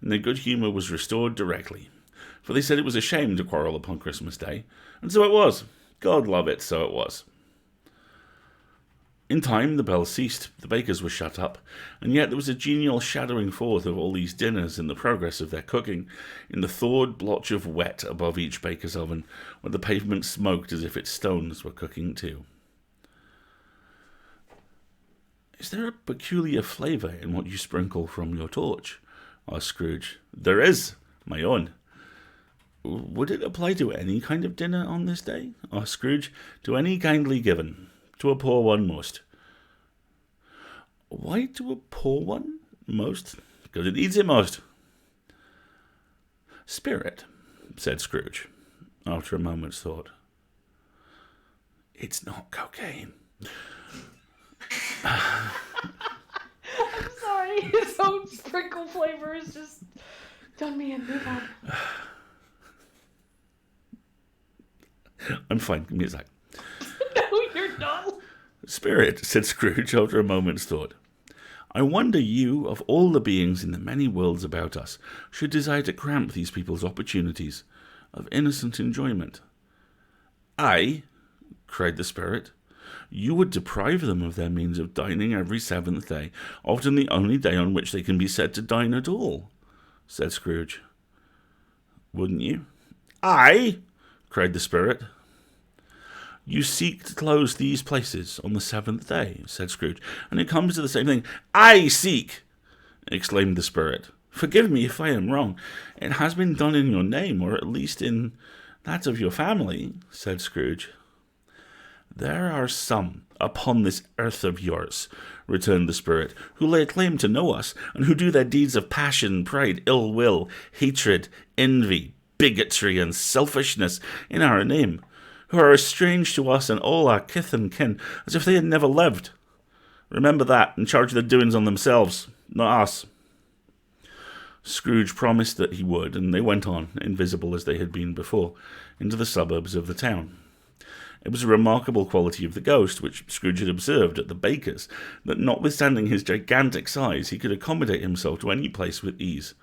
and their good humour was restored directly, for they said it was a shame to quarrel upon Christmas Day, and so it was. God love it, so it was. In time the bells ceased, the bakers were shut up, and yet there was a genial shadowing forth of all these dinners in the progress of their cooking, in the thawed blotch of wet above each baker's oven, where the pavement smoked as if its stones were cooking too. "Is there a peculiar flavour in what you sprinkle from your torch?" asked Scrooge. "There is, my own." "Would it apply to any kind of dinner on this day?" asked Scrooge. "To any kindly given. To a poor one most." "Why to a poor one most?" "Because it needs it most." "Spirit," said Scrooge, after a moment's thought. "It's not cocaine." I'm sorry, his own sprinkle flavor has just done me in. Move on. "I'm fine, give me a sec." No, you're not. "Spirit," said Scrooge after a moment's thought, "I wonder you, of all the beings in the many worlds about us, should desire to cramp these people's opportunities of innocent enjoyment." "I?" cried the spirit. "You would deprive them of their means of dining every seventh day, often the only day on which they can be said to dine at all," said Scrooge. "Wouldn't you?" "I?" cried the spirit. "You seek to close these places on the seventh day," said Scrooge, "and it comes to the same thing." "I seek!" exclaimed the spirit. "Forgive me if I am wrong. It has been done in your name, or at least in that of your family," said Scrooge. "There are some upon this earth of yours," returned the spirit, "who lay claim to know us, and who do their deeds of passion, pride, ill will, hatred, envy, bigotry, and selfishness in our name, who are as strange to us and all our kith and kin as if they had never lived. Remember that, and charge their doings on themselves, not us." Scrooge promised that he would, and they went on, invisible as they had been before, into the suburbs of the town. It was a remarkable quality of the ghost, which Scrooge had observed at the baker's, that notwithstanding his gigantic size, he could accommodate himself to any place with ease,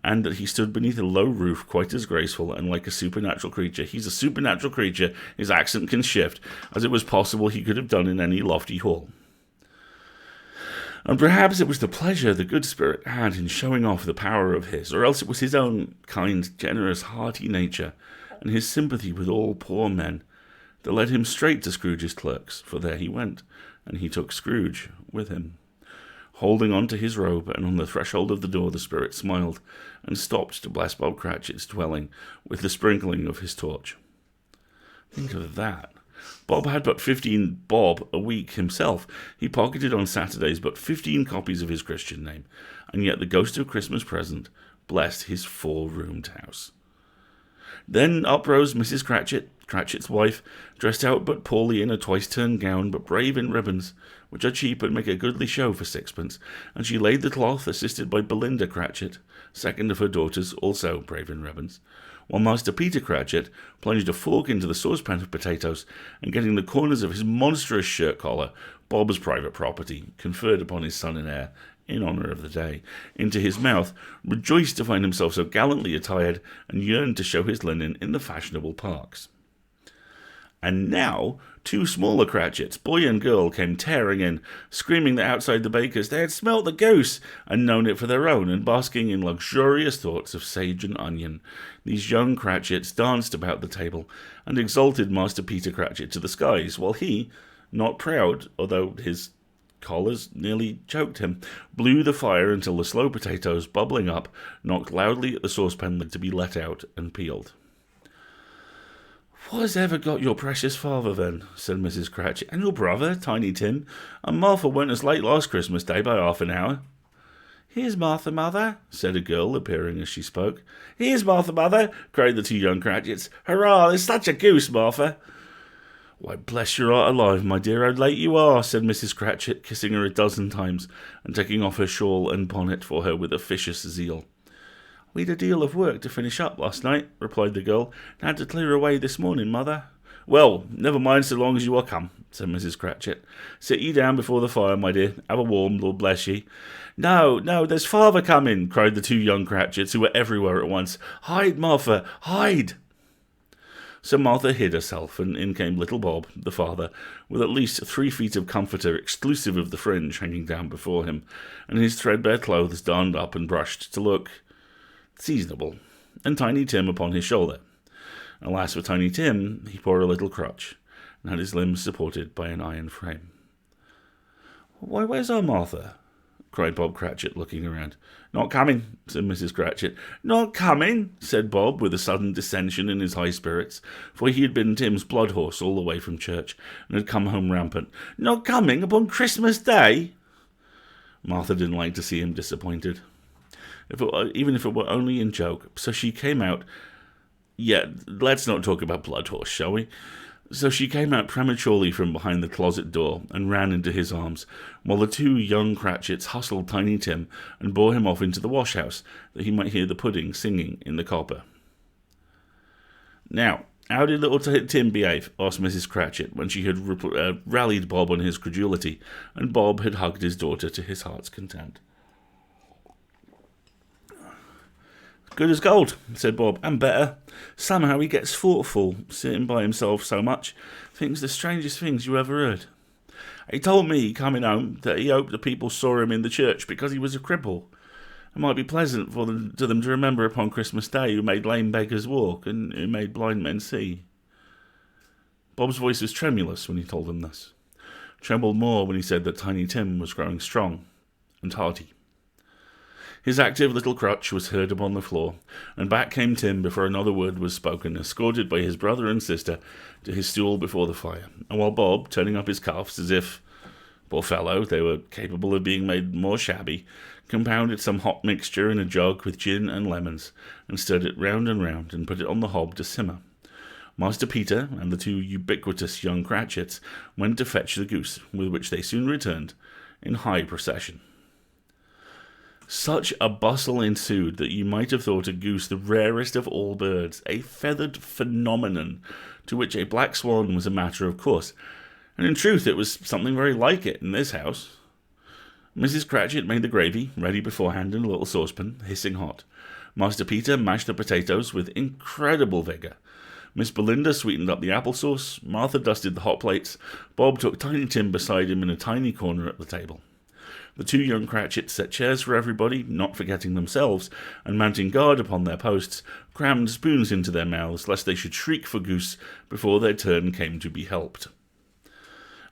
and that he stood beneath a low roof quite as graceful and like a supernatural creature. He's a supernatural creature, his accent can shift, as it was possible he could have done in any lofty hall. And perhaps it was the pleasure the good spirit had in showing off the power of his, or else it was his own kind, generous, hearty nature, and his sympathy with all poor men, that led him straight to Scrooge's clerks, for there he went, and he took Scrooge with him. Holding on to his robe, and on the threshold of the door the spirit smiled, and stopped to bless Bob Cratchit's dwelling with the sprinkling of his torch. Think of that. Bob had but 15 bob a week himself. He pocketed on Saturdays but 15 copies of his Christian name, and yet the ghost of Christmas present blessed his 4-roomed house. Then up rose Mrs. Cratchit, Cratchit's wife, dressed out but poorly in a twice-turned gown, but brave in ribbons, which are cheap and make a goodly show for sixpence, and she laid the cloth, assisted by Belinda Cratchit, second of her daughters, also brave in ribbons, while Master Peter Cratchit plunged a fork into the saucepan of potatoes, and getting the corners of his monstrous shirt-collar, Bob's private property, conferred upon his son and heir, in honour of the day, into his mouth, rejoiced to find himself so gallantly attired, and yearned to show his linen in the fashionable parks. And now 2 smaller Cratchits, boy and girl, came tearing in, screaming that outside the baker's they had smelt the goose, and known it for their own, and basking in luxurious thoughts of sage and onion. These young Cratchits danced about the table, and exalted Master Peter Cratchit to the skies, while he, not proud, although his collars nearly choked him, blew the fire until the slow potatoes, bubbling up, knocked loudly at the saucepan lid to be let out and peeled. What has ever got your precious father, then? Said Mrs. Cratchit. And your brother, Tiny Tim? And Martha went as late last Christmas Day by half an hour. Here's Martha, mother, said a girl, appearing as she spoke. Here's Martha, mother, cried the two young Cratchits. Hurrah, there's such a goose, Martha. Why, bless your heart alive, my dear, how late you are, said Mrs. Cratchit, kissing her a dozen times and taking off her shawl and bonnet for her with officious zeal. We'd a deal of work to finish up last night, replied the girl, and had to clear away this morning, mother. Well, never mind so long as you are come, said Mrs. Cratchit. Sit ye down before the fire, my dear. Have a warm, Lord bless ye. No, there's father coming, cried the two young Cratchits, who were everywhere at once. Hide, Martha, hide! So Martha hid herself, and in came little Bob, the father, with at least 3 feet of comforter exclusive of the fringe hanging down before him, and his threadbare clothes darned up and brushed to look seasonable, and Tiny Tim upon his shoulder. Alas for Tiny Tim, he bore a little crutch, and had his limbs supported by an iron frame. Why, where's our Martha? Cried Bob Cratchit, looking around. Not coming, said Mrs. Cratchit. Not coming, said Bob, with a sudden dissension in his high spirits, for he had been Tim's blood horse all the way from church, and had come home rampant. Not coming upon Christmas Day? Martha didn't like to see him disappointed, even if it were only in joke, so she came out. Let's not talk about blood horse, shall we? So she came out prematurely from behind the closet door and ran into his arms, while the two young Cratchits hustled Tiny Tim and bore him off into the wash-house, that he might hear the pudding singing in the copper. Now, how did little Tim behave? Asked Mrs. Cratchit, when she had rallied Bob on his credulity, and Bob had hugged his daughter to his heart's content. Good as gold, said Bob, and better. Somehow he gets thoughtful, sitting by himself so much. Thinks the strangest things you ever heard. He told me, coming home, that he hoped the people saw him in the church because he was a cripple. It might be pleasant to them to remember upon Christmas Day who made lame beggars walk and who made blind men see. Bob's voice was tremulous when he told them this. Trembled more when he said that Tiny Tim was growing strong and hearty. His active little crutch was heard upon the floor, and back came Tim before another word was spoken, escorted by his brother and sister to his stool before the fire, and while Bob, turning up his cuffs as if, poor fellow, they were capable of being made more shabby, compounded some hot mixture in a jug with gin and lemons, and stirred it round and round, and put it on the hob to simmer. Master Peter and the two ubiquitous young Cratchits went to fetch the goose, with which they soon returned, in high procession. Such a bustle ensued that you might have thought a goose the rarest of all birds, a feathered phenomenon, to which a black swan was a matter of course, and in truth it was something very like it in this house. Mrs. Cratchit made the gravy, ready beforehand in a little saucepan, hissing hot. Master Peter mashed the potatoes with incredible vigour. Miss Belinda sweetened up the apple sauce, Martha dusted the hot plates, Bob took Tiny Tim beside him in a tiny corner at the table. The two young Cratchits set chairs for everybody, not forgetting themselves, and mounting guard upon their posts, crammed spoons into their mouths, lest they should shriek for goose before their turn came to be helped.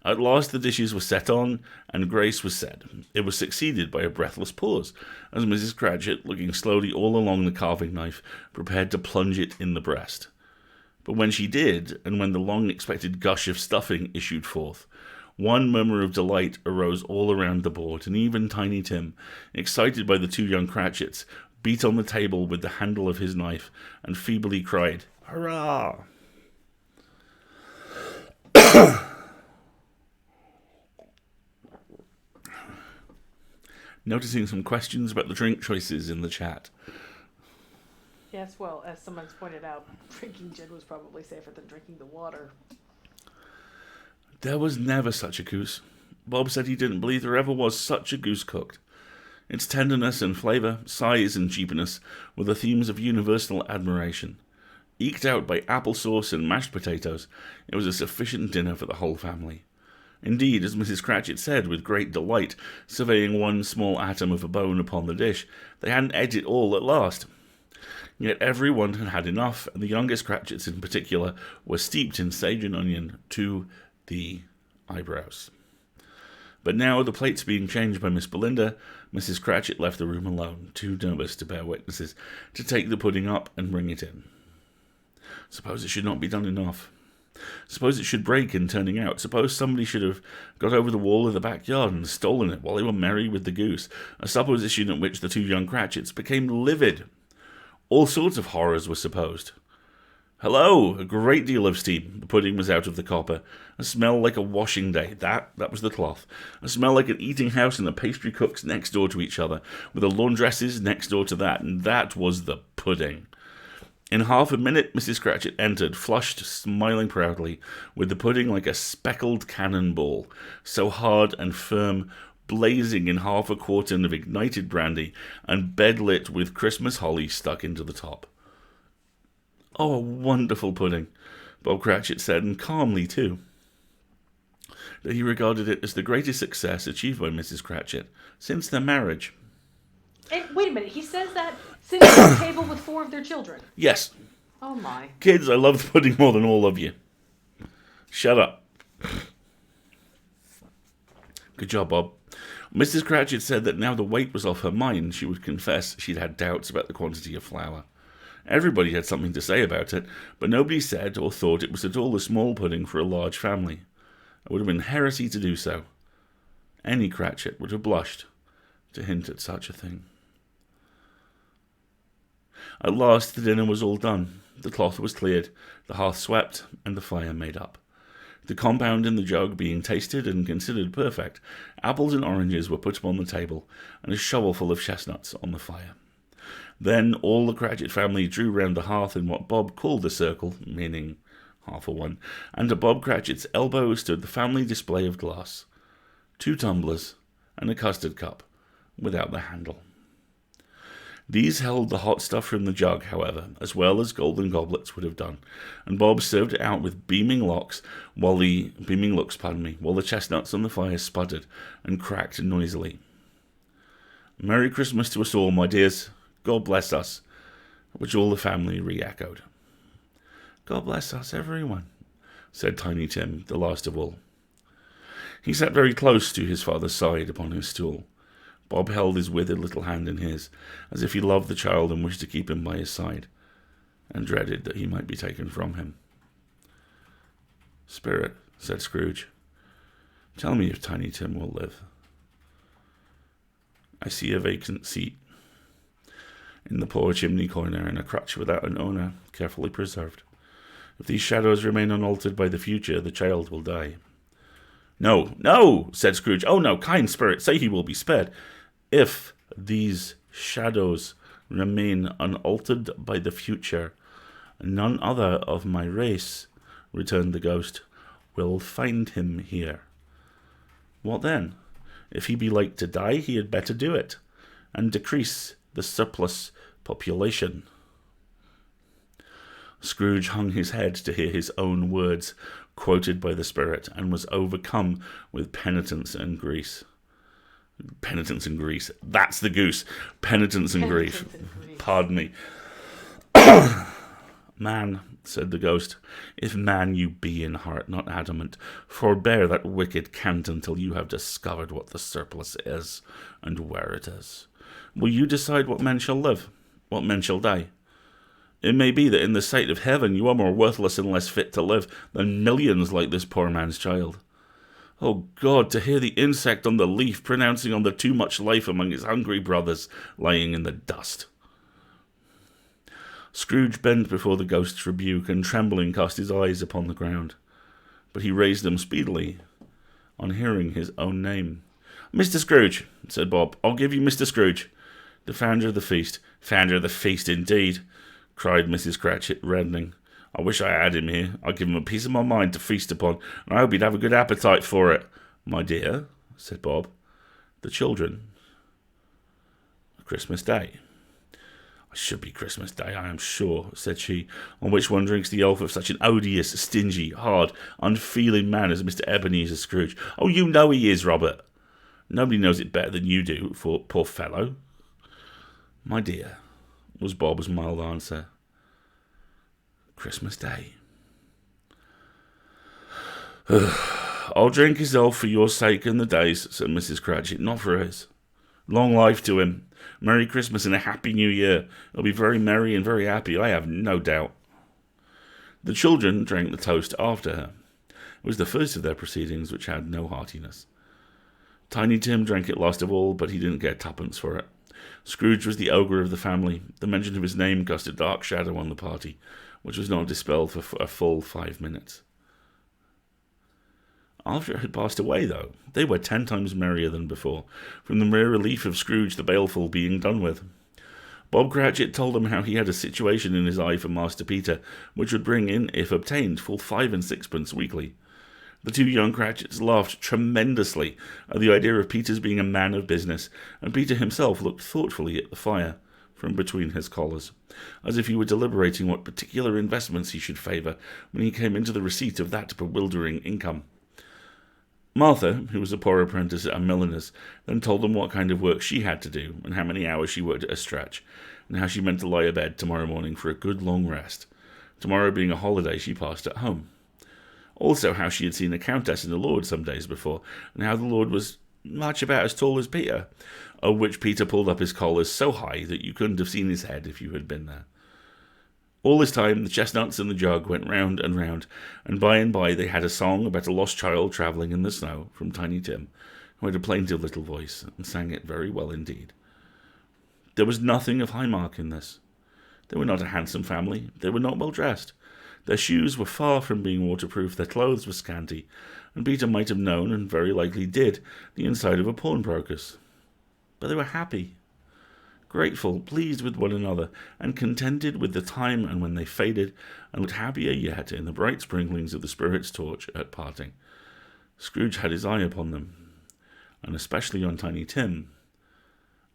At last the dishes were set on, and grace was said. It was succeeded by a breathless pause, as Mrs. Cratchit, looking slowly all along the carving knife, prepared to plunge it in the breast. But when she did, and when the long-expected gush of stuffing issued forth, one murmur of delight arose all around the board, and even Tiny Tim, excited by the two young Cratchits, beat on the table with the handle of his knife, and feebly cried, "Hurrah!" Noticing some questions about the drink choices in the chat. Yes, well, as someone's pointed out, drinking gin was probably safer than drinking the water. There was never such a goose. Bob said he didn't believe there ever was such a goose cooked. Its tenderness and flavour, size and cheapness were the themes of universal admiration. Eked out by applesauce and mashed potatoes, it was a sufficient dinner for the whole family. Indeed, as Mrs. Cratchit said with great delight, surveying one small atom of a bone upon the dish, they hadn't ate it all at last. Yet every one had had enough, and the youngest Cratchits in particular were steeped in sage and onion to the eyebrows. But now, the plates being changed by Miss Belinda, Mrs. Cratchit left the room alone, too nervous to bear witnesses, to take the pudding up and bring it in. Suppose it should not be done enough. Suppose it should break in turning out. Suppose somebody should have got over the wall of the backyard and stolen it while they were merry with the goose. A supposition at which the two young Cratchits became livid. All sorts of horrors were supposed. Hello! A great deal of steam. The pudding was out of the copper. A smell like a washing day. That was the cloth. A smell like an eating house and the pastry cooks next door to each other, with the laundresses next door to that, and that was the pudding. In half a minute, Mrs. Cratchit entered, flushed, smiling proudly, with the pudding like a speckled cannonball, so hard and firm, blazing in half a quartern of ignited brandy, and bedlit with Christmas holly stuck into the top. Oh, a wonderful pudding, Bob Cratchit said, and calmly too. That he regarded it as the greatest success achieved by Mrs. Cratchit since their marriage. And wait a minute, he says that sitting at the table with 4 of their children. Yes. Oh my. Kids, I love the pudding more than all of you. Shut up. Good job, Bob. Mrs. Cratchit said that now the weight was off her mind, she would confess she'd had doubts about the quantity of flour. Everybody had something to say about it, but nobody said or thought it was at all a small pudding for a large family. It would have been heresy to do so. Any Cratchit would have blushed to hint at such a thing. At last the dinner was all done. The cloth was cleared, the hearth swept, and the fire made up. The compound in the jug being tasted and considered perfect, apples and oranges were put upon the table, and a shovelful of chestnuts on the fire. Then all the Cratchit family drew round the hearth in what Bob called a circle, meaning half a one, and at Bob Cratchit's elbow stood the family display of glass, 2 tumblers, and a custard cup, without the handle. These held the hot stuff from the jug, however, as well as golden goblets would have done, and Bob served it out with beaming looks, while the chestnuts on the fire sputtered and cracked noisily. Merry Christmas to us all, my dears. God bless us, which all the family re-echoed. God bless us, everyone, said Tiny Tim, the last of all. He sat very close to his father's side upon his stool. Bob held his withered little hand in his, as if he loved the child and wished to keep him by his side, and dreaded that he might be taken from him. Spirit, said Scrooge, tell me if Tiny Tim will live. I see a vacant seat in the poor chimney corner, and a crutch without an owner, carefully preserved. If these shadows remain unaltered by the future, the child will die. No, no, said Scrooge. Oh, no, kind spirit, say he will be spared. If these shadows remain unaltered by the future, none other of my race, returned the ghost, will find him here. What then? If he be like to die, he had better do it, and decrease the surplus population. Scrooge hung his head to hear his own words quoted by the spirit, and was overcome with penitence and grief. Penitence and grief. That's the goose. Penitence and grief. Pardon me. Man, said the ghost, if man you be in heart, not adamant, forbear that wicked cant until you have discovered what the surplus is, and where it is. Will you decide what men shall live, what men shall die? It may be that in the sight of heaven you are more worthless and less fit to live than millions like this poor man's child. Oh God, to hear the insect on the leaf pronouncing on the too much life among his hungry brothers lying in the dust. Scrooge bent before the ghost's rebuke, and trembling cast his eyes upon the ground. But he raised them speedily on hearing his own name. Mr. Scrooge, said Bob, I'll give you Mr. Scrooge, the founder of the feast. Founder of the feast, indeed, cried Mrs. Cratchit, reddening. I wish I had him here. I'd give him a piece of my mind to feast upon, and I hope he'd have a good appetite for it. My dear, said Bob, the children. Christmas Day. I should be Christmas Day, I am sure, said she, on which one drinks the health of such an odious, stingy, hard, unfeeling man as Mr. Ebenezer Scrooge. Oh, you know he is, Robert. Nobody knows it better than you do, poor fellow. My dear, was Bob's mild answer. Christmas Day. I'll drink his health for your sake and the day's, said Mrs. Cratchit, not for his. Long life to him. Merry Christmas and a Happy New Year. He'll be very merry and very happy, I have no doubt. The children drank the toast after her. It was the first of their proceedings which had no heartiness. Tiny Tim drank it last of all, but he didn't get twopence for it. Scrooge was the ogre of the family. The mention of his name cast a dark shadow on the party, which was not dispelled for a full 5 minutes. After it had passed away, though, they were 10 times merrier than before, from the mere relief of Scrooge the baleful being done with. Bob Cratchit told them how he had a situation in his eye for Master Peter, which would bring in, if obtained, full 5 and 6pence weekly. The two young Cratchits laughed tremendously at the idea of Peter's being a man of business, and Peter himself looked thoughtfully at the fire from between his collars, as if he were deliberating what particular investments he should favour when he came into the receipt of that bewildering income. Martha, who was a poor apprentice at a milliner's, then told them what kind of work she had to do, and how many hours she worked at a stretch, and how she meant to lie abed tomorrow morning for a good long rest, tomorrow being a holiday she passed at home. Also how she had seen a countess in the Lord some days before, and how the Lord was much about as tall as Peter, of which Peter pulled up his collars so high that you couldn't have seen his head if you had been there. All this time the chestnuts and the jug went round, and by they had a song about a lost child travelling in the snow from Tiny Tim, who had a plaintive little voice, and sang it very well indeed. There was nothing of high mark in this. They were not a handsome family, they were not well dressed. Their shoes were far from being waterproof, their clothes were scanty, and Peter might have known, and very likely did, the inside of a pawnbroker's. But they were happy, grateful, pleased with one another, and contented with the time and when they faded, and looked happier yet in the bright sprinklings of the Spirit's torch at parting. Scrooge had his eye upon them, and especially on Tiny Tim,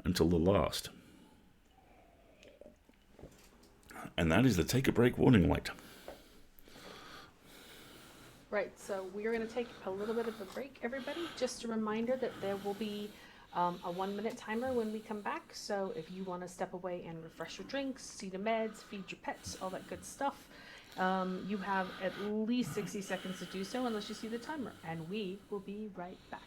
until the last. And that is the take-a-break warning light. Right, so we are going to take a little bit of a break, everybody. Just a reminder that there will be a 1-minute timer when we come back. So if you want to step away and refresh your drinks, see the meds, feed your pets, all that good stuff, you have at least 60 seconds to do so unless you see the timer. And we will be right back.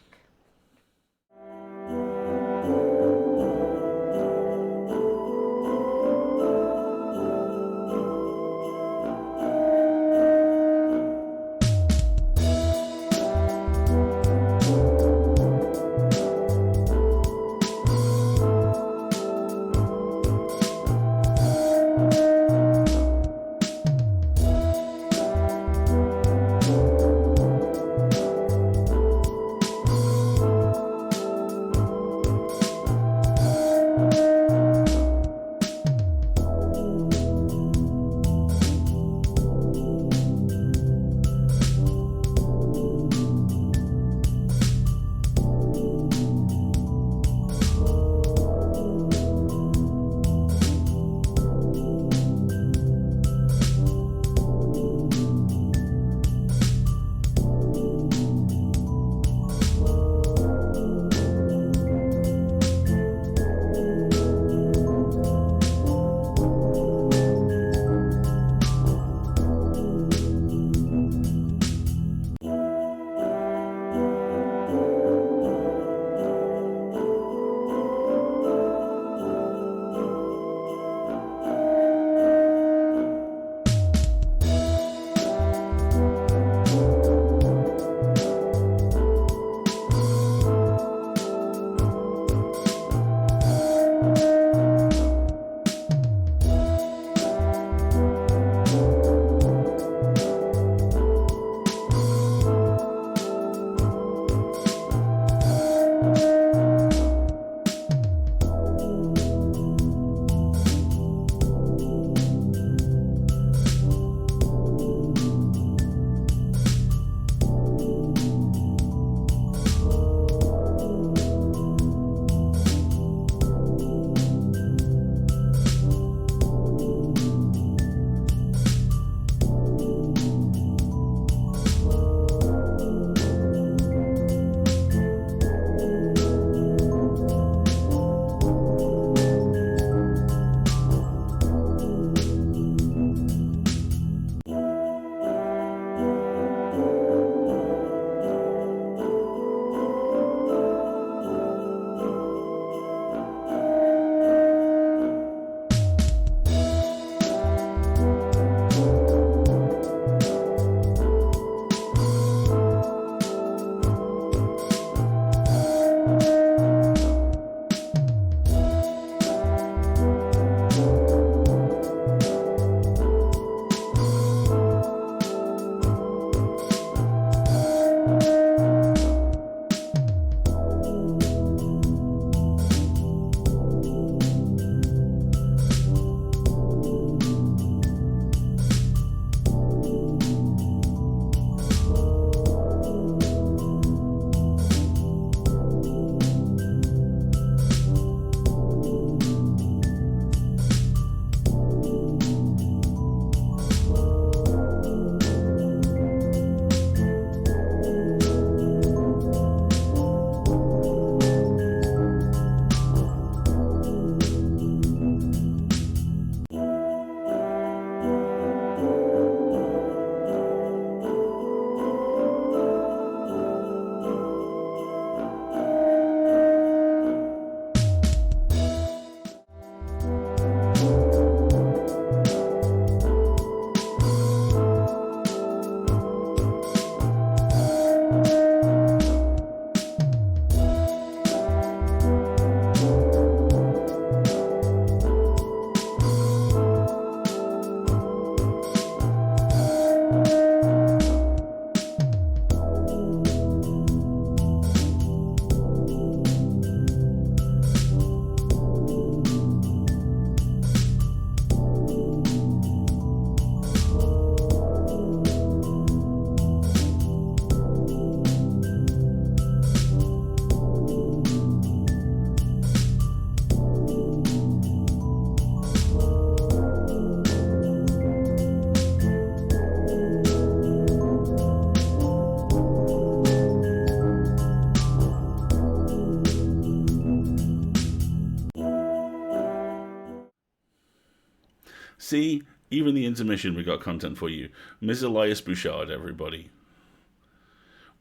See, even the intermission we got content for you. Miss Elias Bouchard, everybody.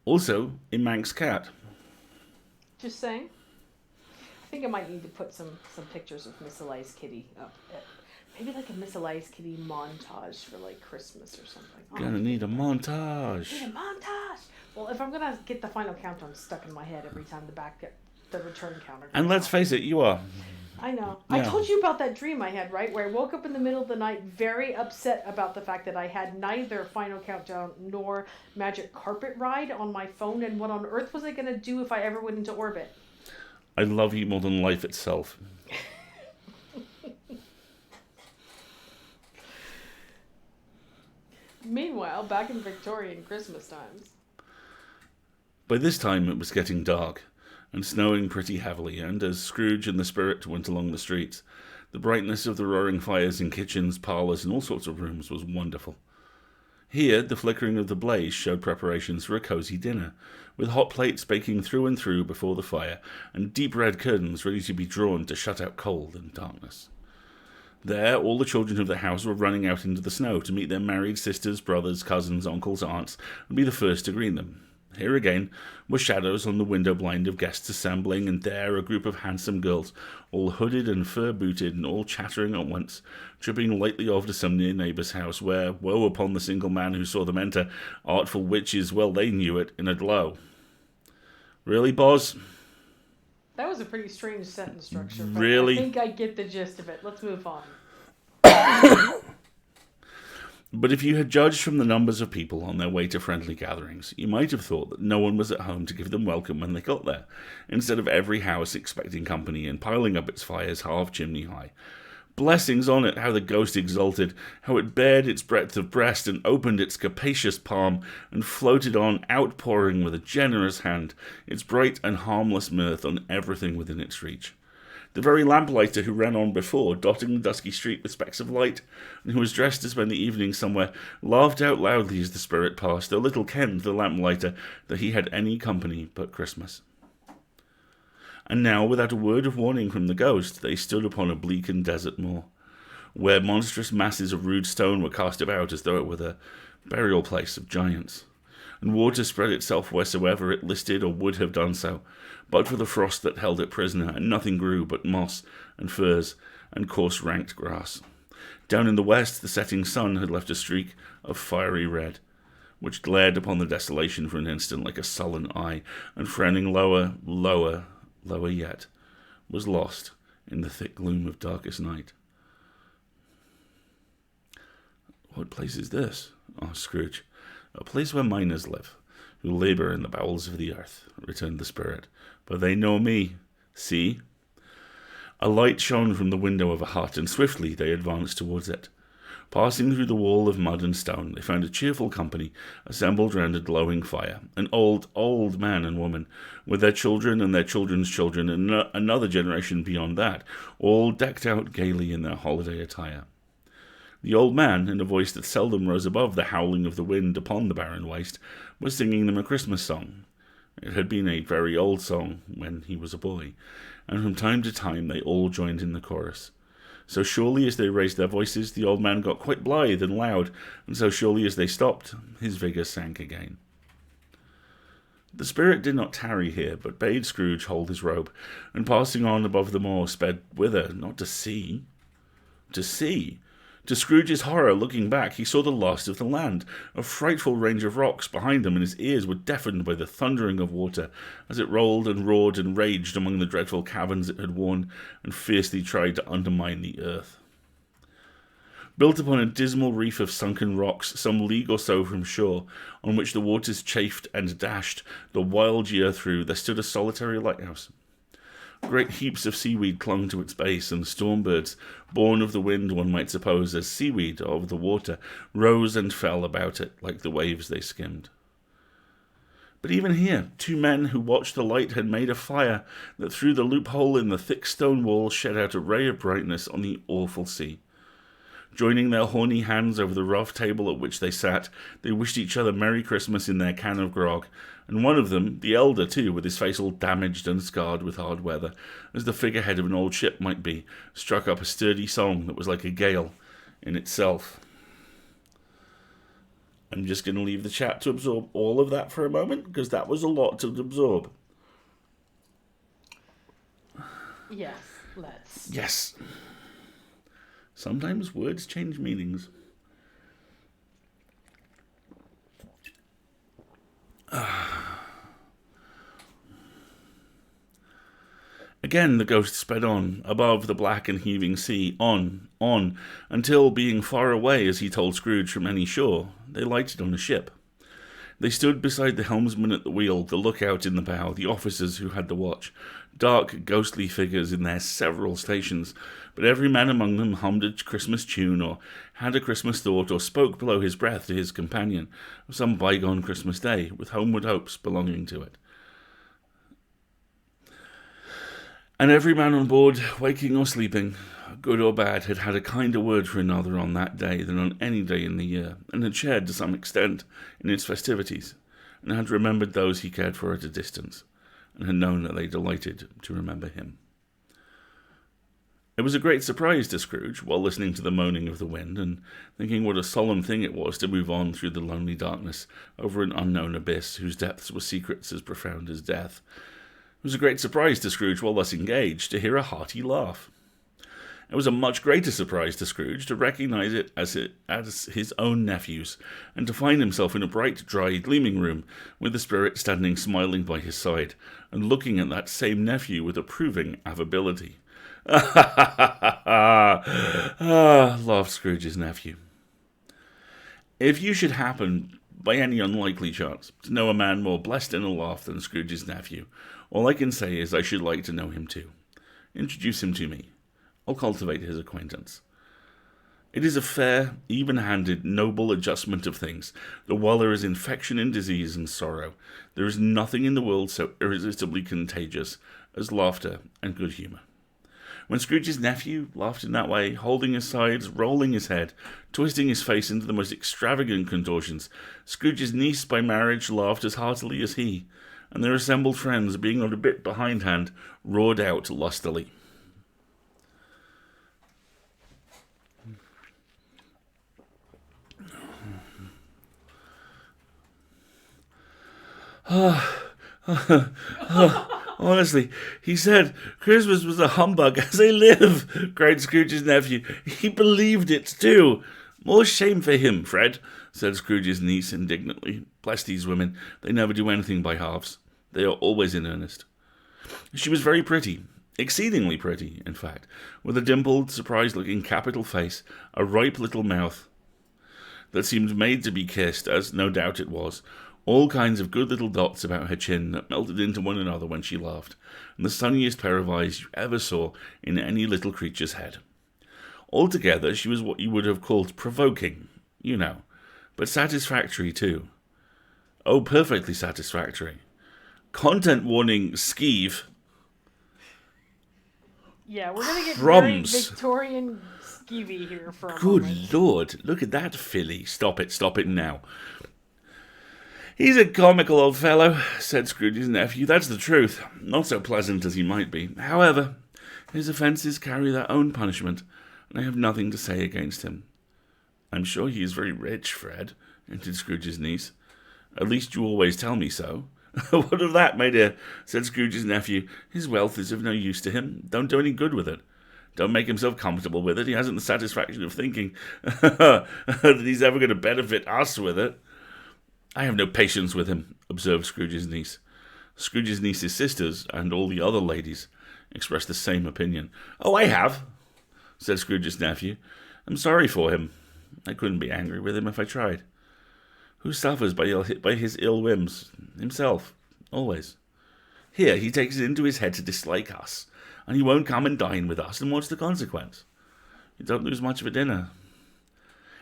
Also, a Manx cat. Just saying. I think I might need to put some pictures of Miss Elias Kitty up. Maybe like a Miss Elias Kitty montage for like Christmas or something. Gonna need a montage. Need a montage. Well, if I'm gonna get the final countdown stuck in my head every time the return counter. And let's face it, you are. I know. Yeah. I told you about that dream I had, right? Where I woke up in the middle of the night very upset about the fact that I had neither Final Countdown nor Magic Carpet Ride on my phone, and what on earth was I going to do if I ever went into orbit? I love you more than life itself. Meanwhile, back in Victorian Christmas times. By this time it was getting dark, and snowing pretty heavily, and as Scrooge and the Spirit went along the streets, the brightness of the roaring fires in kitchens, parlours, and all sorts of rooms was wonderful. Here, the flickering of the blaze showed preparations for a cosy dinner, with hot plates baking through and through before the fire, and deep red curtains ready to be drawn to shut out cold and darkness. There, all the children of the house were running out into the snow to meet their married sisters, brothers, cousins, uncles, aunts, and be the first to greet them. Here again were shadows on the window blind of guests assembling, and there a group of handsome girls, all hooded and fur-booted, and all chattering at once, tripping lightly off to some near neighbour's house, where, woe upon the single man who saw them enter, artful witches, well they knew it, in a glow. Really, Boz? That was a pretty strange sentence structure, but Really? I think I get the gist of it. Let's move on. But if you had judged from the numbers of people on their way to friendly gatherings, you might have thought that no one was at home to give them welcome when they got there, instead of every house expecting company and piling up its fires half chimney high. Blessings on it, how the ghost exulted, how it bared its breadth of breast and opened its capacious palm and floated on, outpouring with a generous hand its bright and harmless mirth on everything within its reach. The very lamplighter who ran on before, dotting the dusky street with specks of light, and who was dressed to spend the evening somewhere, laughed out loudly as the Spirit passed, though little kenned the lamplighter that he had any company but Christmas. And now, without a word of warning from the ghost, they stood upon a bleak and desert moor, where monstrous masses of rude stone were cast about as though it were the burial place of giants, and water spread itself wheresoever it listed or would have done so, but for the frost that held it prisoner, and nothing grew but moss and furze and coarse ranked grass. Down in the west, the setting sun had left a streak of fiery red, which glared upon the desolation for an instant like a sullen eye, and frowning lower, lower, lower yet, was lost in the thick gloom of darkest night. "What place is this?" asked Scrooge. "A place where miners live, who labour in the bowels of the earth," returned the Spirit. "But they know me. See?" A light shone from the window of a hut, and swiftly they advanced towards it. Passing through the wall of mud and stone, they found a cheerful company assembled round a glowing fire, an old, old man and woman, with their children and their children's children, and another generation beyond that, all decked out gaily in their holiday attire. The old man, in a voice that seldom rose above the howling of the wind upon the barren waste, was singing them a Christmas song. It had been a very old song when he was a boy, and from time to time they all joined in the chorus. So surely as they raised their voices, the old man got quite blithe and loud, and so surely as they stopped, his vigour sank again. The Spirit did not tarry here, but bade Scrooge hold his robe, and passing on above the moor, sped whither, not to see. To see! To Scrooge's horror, looking back, he saw the last of the land, a frightful range of rocks behind him, and his ears were deafened by the thundering of water, as it rolled and roared and raged among the dreadful caverns it had worn, and fiercely tried to undermine the earth. Built upon a dismal reef of sunken rocks, some league or so from shore, on which the waters chafed and dashed the wild year through, there stood a solitary lighthouse. Great heaps of seaweed clung to its base, and storm birds, born of the wind, one might suppose, as seaweed of the water, rose and fell about it like the waves they skimmed. But even here, two men who watched the light had made a fire that through the loophole in the thick stone wall shed out a ray of brightness on the awful sea. Joining their horny hands over the rough table at which they sat, they wished each other Merry Christmas in their can of grog, and one of them, the elder too, with his face all damaged and scarred with hard weather, as the figurehead of an old ship might be, struck up a sturdy song that was like a gale in itself. I'm just going to leave the chat to absorb all of that for a moment, because that was a lot to absorb. Yes, let's. Yes. Sometimes words change meanings. Again the ghost sped on, above the black and heaving sea, on, until, being far away, as he told Scrooge, from any shore, they lighted on a ship. They stood beside the helmsman at the wheel, the lookout in the bow, the officers who had the watch, dark, ghostly figures in their several stations, but every man among them hummed a Christmas tune, or had a Christmas thought, or spoke below his breath to his companion of some bygone Christmas day, with homeward hopes belonging to it. And every man on board, waking or sleeping, good or bad, had had a kinder word for another on that day than on any day in the year, and had shared to some extent in its festivities, and had remembered those he cared for at a distance, and had known that they delighted to remember him. It was a great surprise to Scrooge, while listening to the moaning of the wind, and thinking what a solemn thing it was to move on through the lonely darkness, over an unknown abyss whose depths were secrets as profound as death. It was a great surprise to Scrooge, while thus engaged, to hear a hearty laugh. It was a much greater surprise to Scrooge to recognise it as his own nephew's, and to find himself in a bright, dry, gleaming room, with the spirit standing smiling by his side, and looking at that same nephew with approving affability. Laughed Scrooge's nephew. If you should happen, by any unlikely chance, to know a man more blessed in a laugh than Scrooge's nephew, all I can say is I should like to know him too. Introduce him to me. I'll cultivate his acquaintance. It is a fair, even-handed, noble adjustment of things, that while there is infection and disease and sorrow, there is nothing in the world so irresistibly contagious as laughter and good humour. When Scrooge's nephew laughed in that way, holding his sides, rolling his head, twisting his face into the most extravagant contortions, Scrooge's niece by marriage laughed as heartily as he, and their assembled friends, being not a bit behindhand, roared out lustily. Honestly, he said Christmas was a humbug as they live, cried Scrooge's nephew. He believed it too. More shame for him, Fred, said Scrooge's niece indignantly. Bless these women, they never do anything by halves. They are always in earnest. She was very pretty, exceedingly pretty, in fact, with a dimpled, surprised-looking capital face, a ripe little mouth that seemed made to be kissed, as no doubt it was, all kinds of good little dots about her chin that melted into one another when she laughed, and the sunniest pair of eyes you ever saw in any little creature's head. Altogether, she was what you would have called provoking, you know, but satisfactory too. Oh, perfectly satisfactory. Content warning, skeeve. Yeah, we're going to get Crumbs. very Victorian skeevy here for a Good moment. Lord, look at that filly. Stop it now. He's a comical old fellow, said Scrooge's nephew. That's the truth. Not so pleasant as he might be. However, his offences carry their own punishment, and I have nothing to say against him. I'm sure he is very rich, Fred, hinted Scrooge's niece. At least you always tell me so. What of that, my dear? Said Scrooge's nephew. His wealth is of no use to him. Don't do any good with it. Don't make himself comfortable with it. He hasn't the satisfaction of thinking that he's ever going to benefit us with it. I have no patience with him, observed Scrooge's niece. Scrooge's niece's sisters, and all the other ladies, expressed the same opinion. Oh, I have, said Scrooge's nephew. I'm sorry for him. I couldn't be angry with him if I tried. Who suffers by his ill whims? Himself, always. Here he takes it into his head to dislike us, and he won't come and dine with us, and what's the consequence? You don't lose much of a dinner.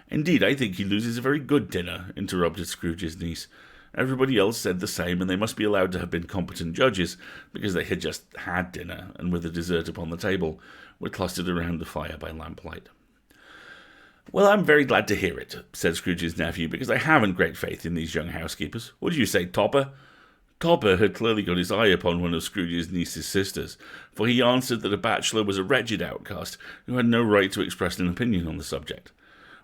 Indeed, I think he loses a very good dinner, interrupted Scrooge's niece. Everybody else said the same, and they must be allowed to have been competent judges, because they had just had dinner, and with the dessert upon the table, were clustered around the fire by lamplight. Well, I'm very glad to hear it, said Scrooge's nephew, because I haven't great faith in these young housekeepers. What do you say, Topper? Topper had clearly got his eye upon one of Scrooge's niece's sisters, for he answered that a bachelor was a wretched outcast who had no right to express an opinion on the subject.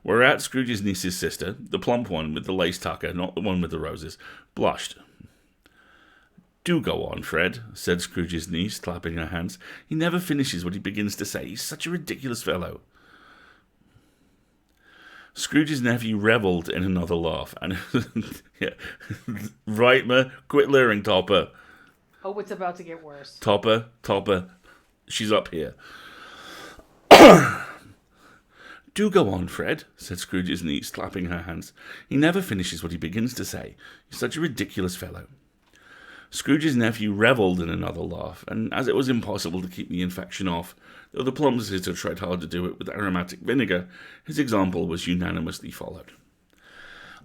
Whereat Scrooge's niece's sister, the plump one with the lace tucker, not the one with the roses, blushed. "Do go on, Fred," said Scrooge's niece, clapping her hands. "He never finishes what he begins to say. He's such a ridiculous fellow." Scrooge's nephew revelled in another laugh, and yeah. Right, ma, quit leering, Topper. Oh, it's about to get worse. Topper, she's up here. "Do go on, Fred," said Scrooge's niece, clapping her hands. "He never finishes what he begins to say. He's such a ridiculous fellow." Scrooge's nephew revelled in another laugh, and as it was impossible to keep the infection off, though the plum sister tried hard to do it with aromatic vinegar, his example was unanimously followed.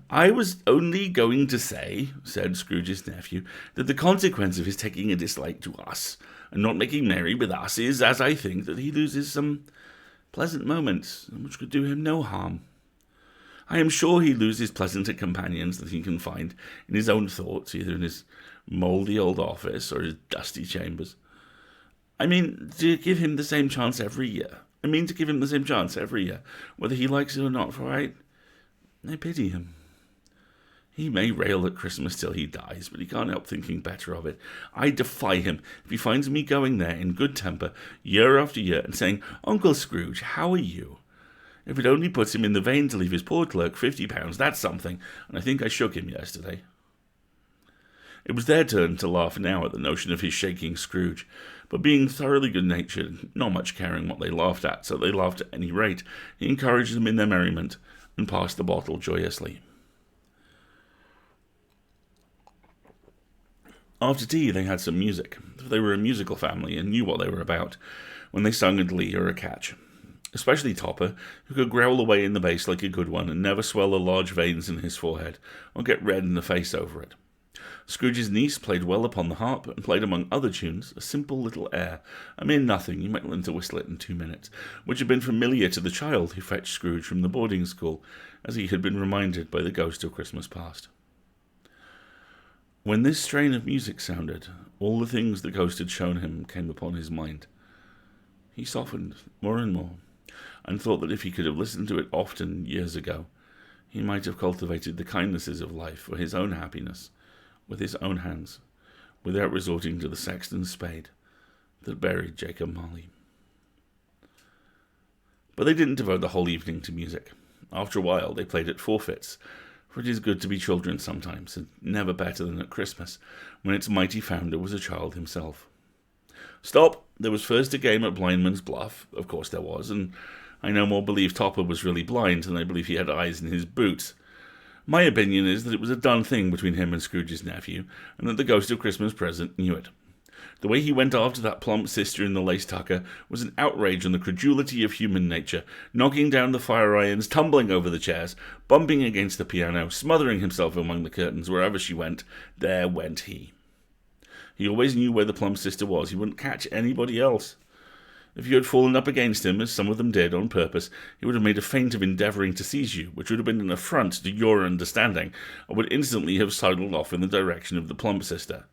"I was only going to say," said Scrooge's nephew, "that the consequence of his taking a dislike to us, and not making merry with us, is, as I think, that he loses some pleasant moments, which could do him no harm. I am sure he loses pleasanter companions than he can find in his own thoughts, either in his mouldy old office or his dusty chambers. I mean to give him the same chance every year, whether he likes it or not, for I pity him. He may rail at Christmas till he dies, but he can't help thinking better of it. I defy him if he finds me going there in good temper year after year and saying, 'Uncle Scrooge, how are you?' If it only puts him in the vein to leave his poor clerk £50, that's something, and I think I shook him yesterday." It was their turn to laugh now at the notion of his shaking Scrooge, but being thoroughly good-natured, not much caring what they laughed at, so they laughed at any rate, he encouraged them in their merriment, and passed the bottle joyously. After tea they had some music, for they were a musical family and knew what they were about, when they sung a glee or a catch. Especially Topper, who could growl away in the bass like a good one and never swell the large veins in his forehead, or get red in the face over it. Scrooge's niece played well upon the harp, and played among other tunes a simple little air, a mere nothing, you might learn to whistle it in 2 minutes, which had been familiar to the child who fetched Scrooge from the boarding school, as he had been reminded by the ghost of Christmas past. When this strain of music sounded, all the things the ghost had shown him came upon his mind. He softened more and more, and thought that if he could have listened to it often years ago, he might have cultivated the kindnesses of life for his own happiness, with his own hands, without resorting to the sexton's spade that buried Jacob Marley. But they didn't devote the whole evening to music. After a while they played at forfeits, for it is good to be children sometimes, and never better than at Christmas, when its mighty founder was a child himself. Stop! There was first a game at Blindman's Bluff, of course there was, and I no more believe Topper was really blind than I believe he had eyes in his boots. My opinion is that it was a done thing between him and Scrooge's nephew, and that the ghost of Christmas present knew it. The way he went after that plump sister in the lace tucker was an outrage on the credulity of human nature, knocking down the fire irons, tumbling over the chairs, bumping against the piano, smothering himself among the curtains. Wherever she went, there went he. He always knew where the plump sister was. He wouldn't catch anybody else. If you had fallen up against him, as some of them did, on purpose, he would have made a feint of endeavouring to seize you, which would have been an affront to your understanding, and would instantly have sidled off in the direction of the plump sister.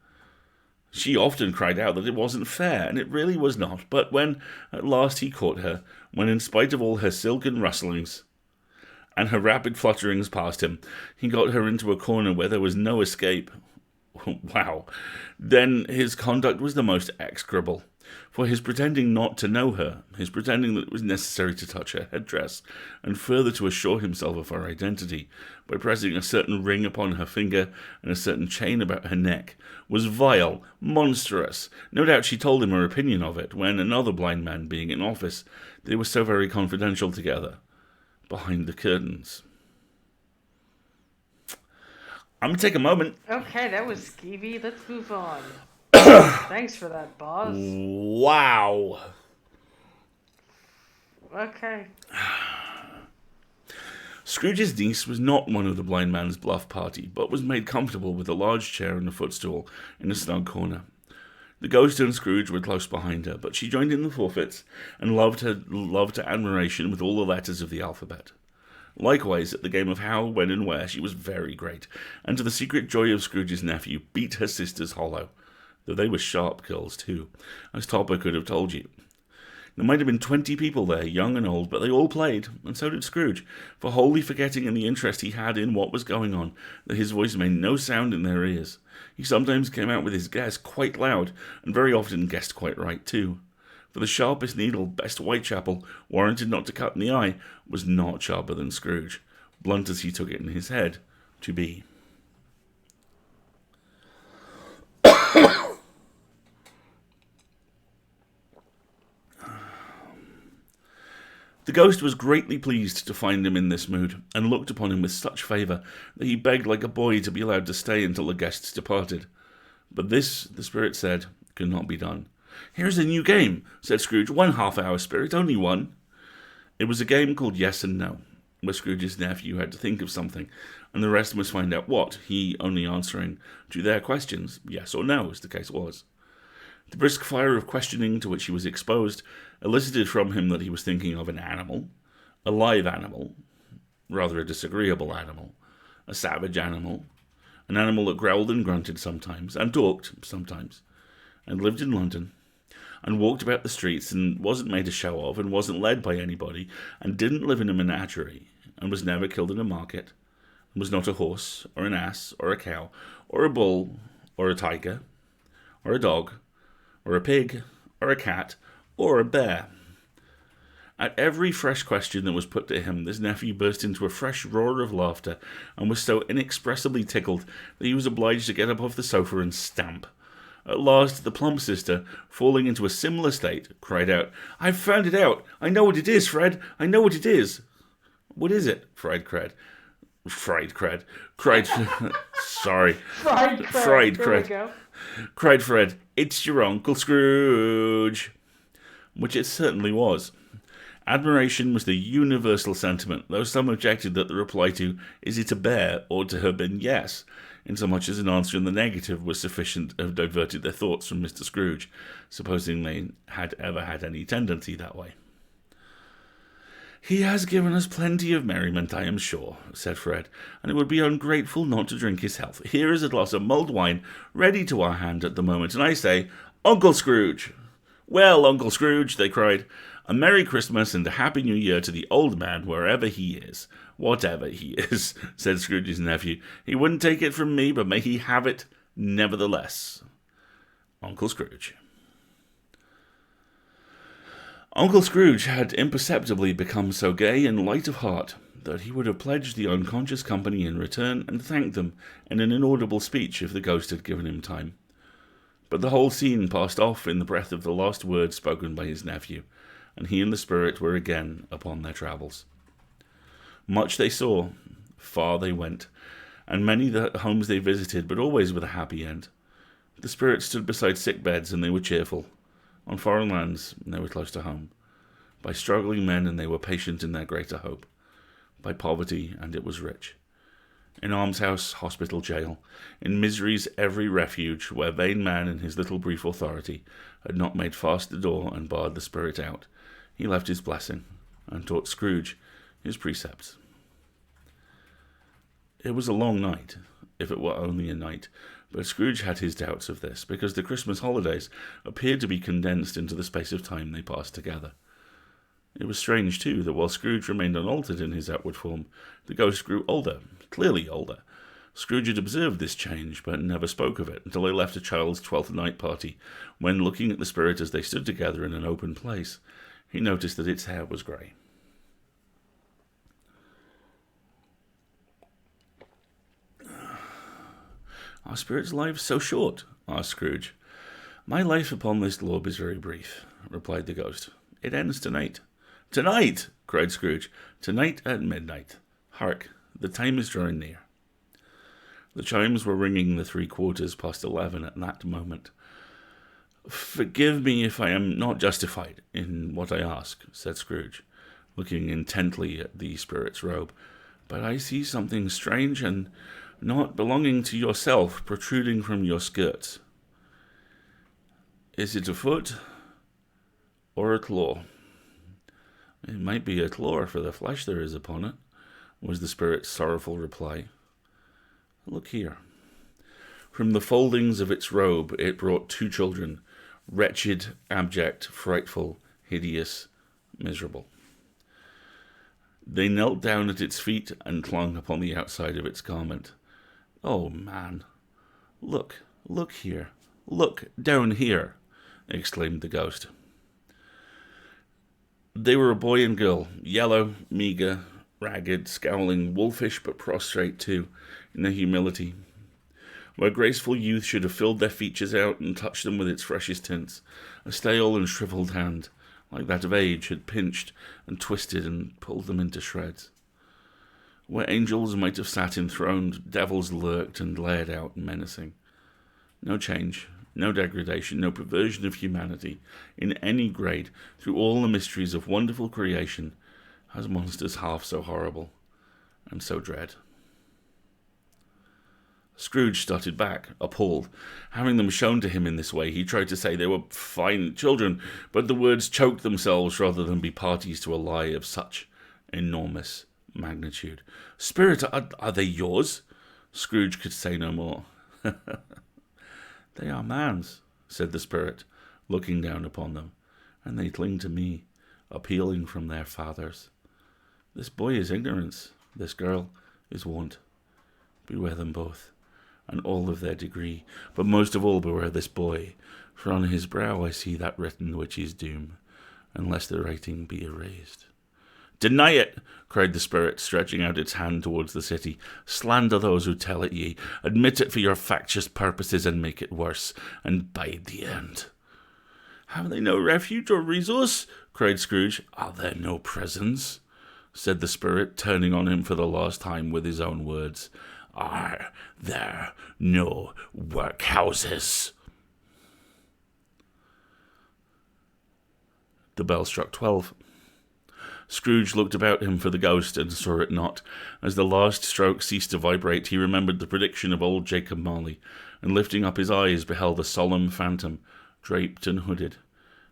She often cried out that it wasn't fair, and it really was not, but when at last he caught her, when in spite of all her silken rustlings and her rapid flutterings past him, he got her into a corner where there was no escape, wow, then his conduct was the most execrable. For his pretending not to know her, his pretending that it was necessary to touch her headdress, and further to assure himself of her identity, by pressing a certain ring upon her finger and a certain chain about her neck, was vile, monstrous. No doubt she told him her opinion of it, when, another blind man being in office, they were so very confidential together, behind the curtains. I'm going to take a moment. Okay, that was skeevy. Let's move on. Thanks for that, boss. Wow. Okay. Scrooge's niece was not one of the blind man's bluff party, but was made comfortable with a large chair and a footstool in a snug corner. The ghost and Scrooge were close behind her, but she joined in the forfeits, and loved her admiration with all the letters of the alphabet. Likewise, at the game of how, when, and where, she was very great, and to the secret joy of Scrooge's nephew, beat her sisters hollow, though they were sharp girls too, as Topper could have told you. There might have been 20 people there, young and old, but they all played, and so did Scrooge, for wholly forgetting in the interest he had in what was going on, that his voice made no sound in their ears. He sometimes came out with his guess quite loud, and very often guessed quite right too. For the sharpest needle best Whitechapel, warranted not to cut in the eye, was not sharper than Scrooge, blunt as he took it in his head to be. The ghost was greatly pleased to find him in this mood, and looked upon him with such favour that he begged like a boy to be allowed to stay until the guests departed. But this, the spirit said, could not be done. "Here's a new game," said Scrooge. "1 half-hour, spirit, only one." It was a game called Yes and No, where Scrooge's nephew had to think of something, and the rest must find out what, he only answering to their questions, yes or no, as the case was. The brisk fire of questioning to which he was exposed elicited from him that he was thinking of an animal, a live animal, rather a disagreeable animal, a savage animal, an animal that growled and grunted sometimes, and talked sometimes, and lived in London, and walked about the streets, and wasn't made a show of, and wasn't led by anybody, and didn't live in a menagerie, and was never killed in a market, and was not a horse, or an ass, or a cow, or a bull, or a tiger, or a dog, or a pig, or a cat, or a bear. At every fresh question that was put to him, this nephew burst into a fresh roar of laughter, and was so inexpressibly tickled that he was obliged to get up off the sofa and stamp. At last, the plump sister, falling into a similar state, cried out, "I've found it out! I know what it is, Fred! I know what it is!" "What is it?" cried Fred. Fried Fred. Cried Fred. "It's your Uncle Scrooge." Which it certainly was. Admiration was the universal sentiment, though some objected that the reply to "Is it a bear?" ought to have been yes, insomuch as an answer in the negative was sufficient to have diverted their thoughts from Mr. Scrooge, supposing they had ever had any tendency that way. "He has given us plenty of merriment, I am sure," said Fred, "and it would be ungrateful not to drink his health. Here is a glass of mulled wine ready to our hand at the moment, and I say, Uncle Scrooge!" "Well, Uncle Scrooge," they cried, "a Merry Christmas and a Happy New Year to the old man, wherever he is." "Whatever he is," said Scrooge's nephew. "He wouldn't take it from me, but may he have it nevertheless." Uncle Scrooge. Uncle Scrooge had imperceptibly become so gay and light of heart that he would have pledged the unconscious company in return and thanked them in an inaudible speech if the ghost had given him time. But the whole scene passed off in the breath of the last word spoken by his nephew, and he and the spirit were again upon their travels. Much they saw, far they went, and many the homes they visited, but always with a happy end. The spirit stood beside sick beds, and they were cheerful. On foreign lands, they were close to home. By struggling men, and they were patient in their greater hope. By poverty, and it was rich. In almshouse, hospital, jail, in misery's every refuge, where vain man in his little brief authority had not made fast the door and barred the spirit out, he left his blessing, and taught Scrooge his precepts. It was a long night, if it were only a night, but Scrooge had his doubts of this, because the Christmas holidays appeared to be condensed into the space of time they passed together. It was strange, too, that while Scrooge remained unaltered in his outward form, the ghost grew older, clearly older. Scrooge had observed this change, but never spoke of it until they left a child's 12th night party, when, looking at the spirit as they stood together in an open place, he noticed that its hair was grey. "Are spirits' lives so short?" asked Scrooge. "My life upon this globe is very brief," replied the ghost. "It ends tonight." "Tonight!" cried Scrooge. "Tonight at midnight. Hark, the time is drawing near." The chimes were ringing the 11:15 at that moment. "Forgive me if I am not justified in what I ask," said Scrooge, looking intently at the spirit's robe, "but I see something strange and not belonging to yourself protruding from your skirts. Is it a foot or a claw?" "It might be a claw for the flesh there is upon it," was the spirit's sorrowful reply. "Look here." From the foldings of its robe it brought 2 children, wretched, abject, frightful, hideous, miserable. They knelt down at its feet and clung upon the outside of its garment. "Oh, man, look here, look down here," exclaimed the ghost. They were a boy and girl, yellow, meagre, ragged, scowling, wolfish but prostrate too, in their humility. Where graceful youth should have filled their features out and touched them with its freshest tints, a stale and shriveled hand, like that of age, had pinched and twisted and pulled them into shreds. Where angels might have sat enthroned, devils lurked and glared out menacing. No change, no degradation, no perversion of humanity, in any grade, through all the mysteries of wonderful creation, has monsters half so horrible and so dread. Scrooge started back, appalled. Having them shown to him in this way, he tried to say they were fine children, but the words choked themselves rather than be parties to a lie of such enormous magnitude. "Spirit, are they yours?" Scrooge could say no more. "They are man's," said the spirit, looking down upon them, "and they cling to me, appealing from their fathers. This boy is ignorance, this girl is want. Beware them both, and all of their degree, but most of all beware this boy, for on his brow I see that written which is doom, unless the writing be erased." "Deny it!" cried the spirit, stretching out its hand towards the city. "Slander those who tell it ye. Admit it for your factious purposes, and make it worse, and bide the end." "Have they no refuge or resource?" cried Scrooge. "Are there no prisons?" said the spirit, turning on him for the last time with his own words. "Are there no workhouses?" The bell struck 12. Scrooge looked about him for the ghost and saw it not. As the last stroke ceased to vibrate, he remembered the prediction of old Jacob Marley, and lifting up his eyes beheld a solemn phantom, draped and hooded,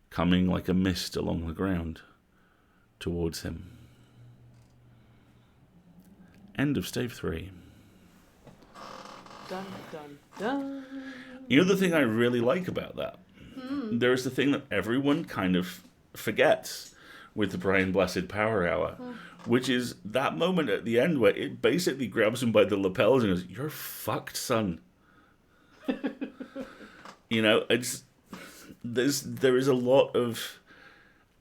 coming like a mist along the ground towards him. End of Stave 3. Dun, dun, dun. You know the thing I really like about that? There is the thing that everyone kind of forgets with the Brian Blessed Power Hour, which is that moment at the end where it basically grabs him by the lapels and goes, "You're fucked, son." You know, there is a lot of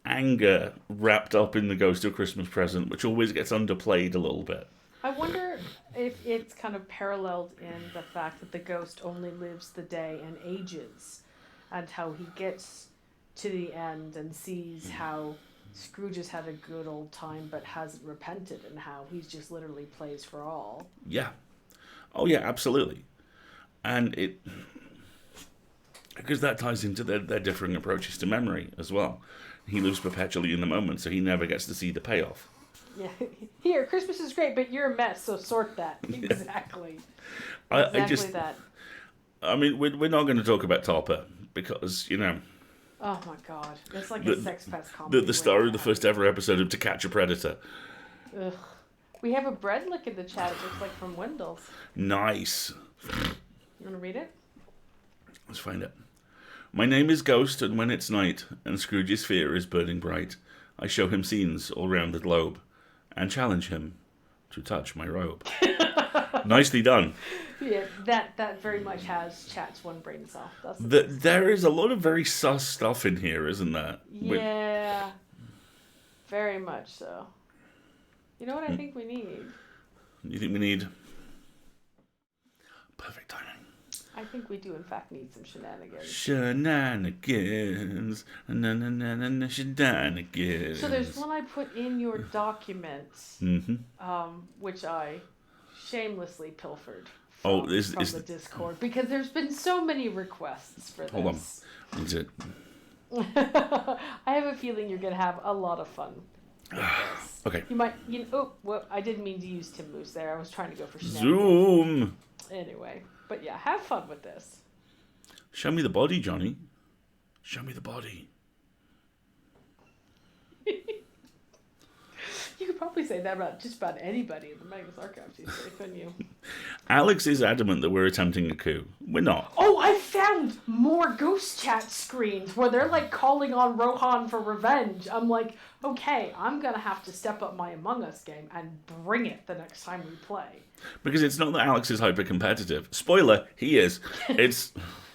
anger wrapped up in the Ghost of Christmas Present, which always gets underplayed a little bit. I wonder if it's kind of paralleled in the fact that the ghost only lives the day and ages, and how he gets to the end and sees how Scrooge has had a good old time but hasn't repented, and how he's just literally plays for all. Yeah. Oh, yeah, absolutely. And because that ties into their differing approaches to memory as well. He lives perpetually in the moment, so he never gets to see the payoff. Yeah. Here, Christmas is great, but you're a mess, so sort that. Exactly. That. I mean, we're not going to talk about Topper, because, you know... Oh my god. It's like a Sex Pest comedy. The star of the first ever episode of To Catch a Predator. Ugh. We have a bread lick in the chat. It looks like from Wendell's. Nice. You want to read it? Let's find it. "My name is Ghost, and when it's night, and Scrooge's fear is burning bright, I show him scenes all round the globe, and challenge him to touch my robe." Nicely done. Yeah, that very much has Chat's one brain cell. There is a lot of very sus stuff in here, isn't there? Yeah, very much so. You know what I think we need? You think we need perfect timing? I think we do, in fact, need some shenanigans. Shenanigans. Shenanigans. So there's one I put in your documents, which I shamelessly pilfered from the Discord, because there's been so many requests for this. Hold on. Is it? I have a feeling you're going to have a lot of fun. Okay. You might, I didn't mean to use Tim Moose there. I was trying to go for shenanigans. Zoom. Anyway, but yeah, have fun with this. Show me the body, Johnny. Show me the body. You could probably say that about just about anybody in the Magnus Archives these days, couldn't you? Alex is adamant that we're attempting a coup. We're not. Oh, I found more ghost chat screens where they're like calling on Rohan for revenge. I'm like, okay, I'm gonna have to step up my Among Us game and bring it the next time we play. Because it's not that Alex is hyper-competitive. Spoiler, he is. It's...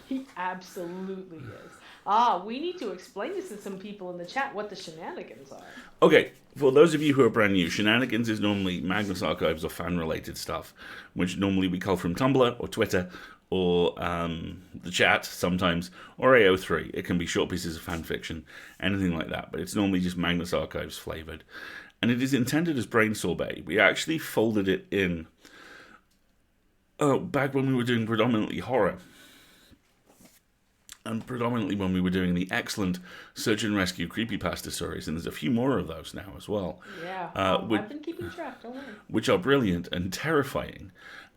He absolutely is. We need to explain this to some people in the chat what the shenanigans are. Okay, for those of you who are brand new, shenanigans is normally Magnus Archives or fan-related stuff, which normally we call from Tumblr or Twitter or the chat sometimes, or AO3. It can be short pieces of fan fiction, anything like that, but it's normally just Magnus Archives flavoured. And it is intended as brain sorbet. We actually folded it in back when we were doing predominantly horror. And predominantly when we were doing the excellent Search and Rescue creepypasta stories, and there's a few more of those now as well. Yeah, I've been keeping track, don't worry. Which are brilliant and terrifying.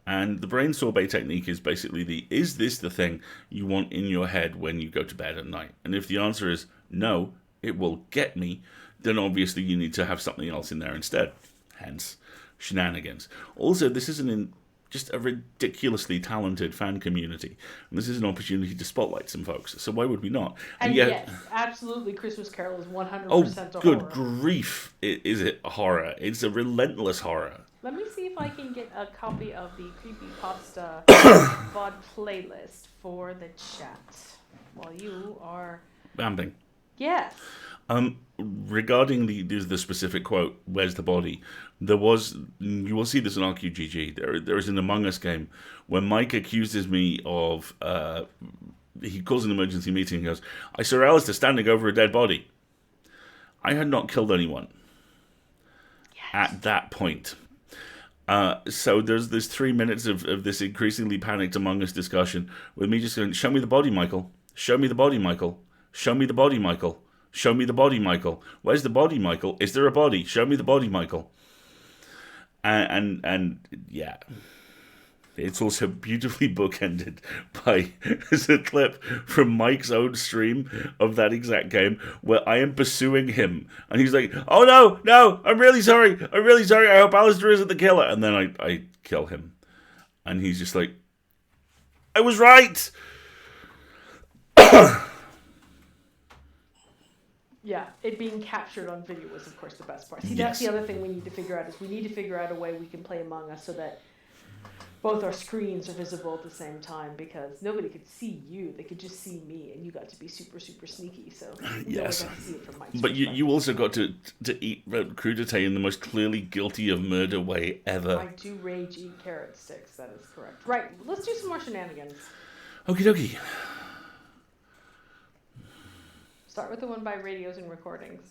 And the brain sorbet technique is basically is this the thing you want in your head when you go to bed at night? And if the answer is no, it will get me, then obviously you need to have something else in there instead. Hence, shenanigans. Also, this isn't just a ridiculously talented fan community. And this is an opportunity to spotlight some folks. So why would we not? And yes, absolutely, Christmas Carol is 100% a horror. Oh, good grief. Is it a horror? It's a relentless horror. Let me see if I can get a copy of the Creepypasta VOD playlist for the chat while you are... Vamping. Yes. Regarding the specific quote, "Where's the body?" There was, you will see this in RQGG. There is an Among Us game where Mike accuses me of. He calls an emergency meeting and goes, "I saw Alistair standing over a dead body." I had not killed anyone at that point. So there's 3 minutes of this increasingly panicked Among Us discussion with me just going, "Show me the body, Michael. Show me the body, Michael. Show me the body, Michael. Show me the body, Michael. Where's the body, Michael? Is there a body? Show me the body, Michael." And yeah, it's also beautifully bookended by there's a clip from Mike's own stream of that exact game where I am pursuing him, and he's like, "Oh no, I'm really sorry. I hope Alistair isn't the killer." And then I kill him, and he's just like, "I was right." Yeah, it being captured on video was, of course, the best part. See, Yes. That's the other thing we need to figure out is we need to figure out a way we can play Among Us so that both our screens are visible at the same time, because nobody could see you. They could just see me, and you got to be super, super sneaky. So yes, got to see it from Mike's but you also got to eat crudité in the most clearly guilty of murder way ever. I do rage eat carrot sticks. That is correct. Right, let's do some more shenanigans. Okie dokie. Start with the one by Radios and Recordings.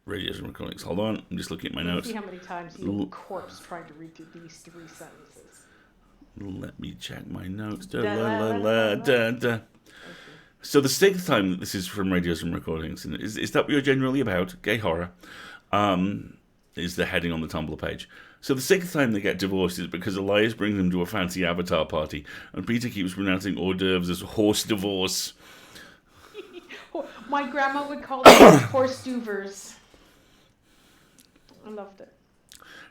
Radios and recordings. Hold on, I'm just looking at my notes. See how many times you corpse tried to read through these 3 sentences. Let me check my notes. Da. So the 6th time that this is from Radios and Recordings, and is that what you're generally about? Gay horror. Is the heading on the Tumblr page. So the 6th time they get divorced is because Elias brings them to a fancy avatar party, and Peter keeps pronouncing hors d'oeuvres as horse divorce. My grandma would call them horse duvers. I loved it.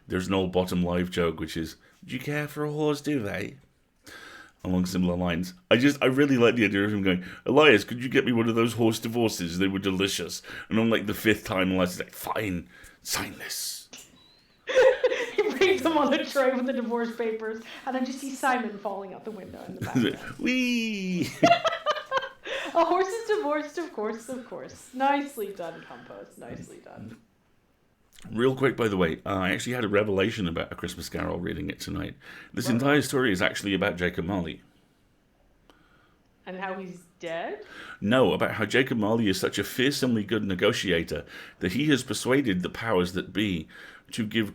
There's an old Bottom Live joke, which is, "Do you care for a horse duvet?" Along similar lines. I really like the idea of him going, "Elias, could you get me one of those horse divorces? They were delicious." And on like the 5th time, Elias is like, "Fine, sign this." He brings them on a tray with the divorce papers, and I just see Simon falling out the window in the background. Whee! A horse is divorced, of course. Nicely done, Compost. Nicely done. Real quick, by the way, I actually had a revelation about A Christmas Carol reading it tonight. This entire story is actually about Jacob Marley. And how he's dead? No, about how Jacob Marley is such a fearsomely good negotiator that he has persuaded the powers that be to give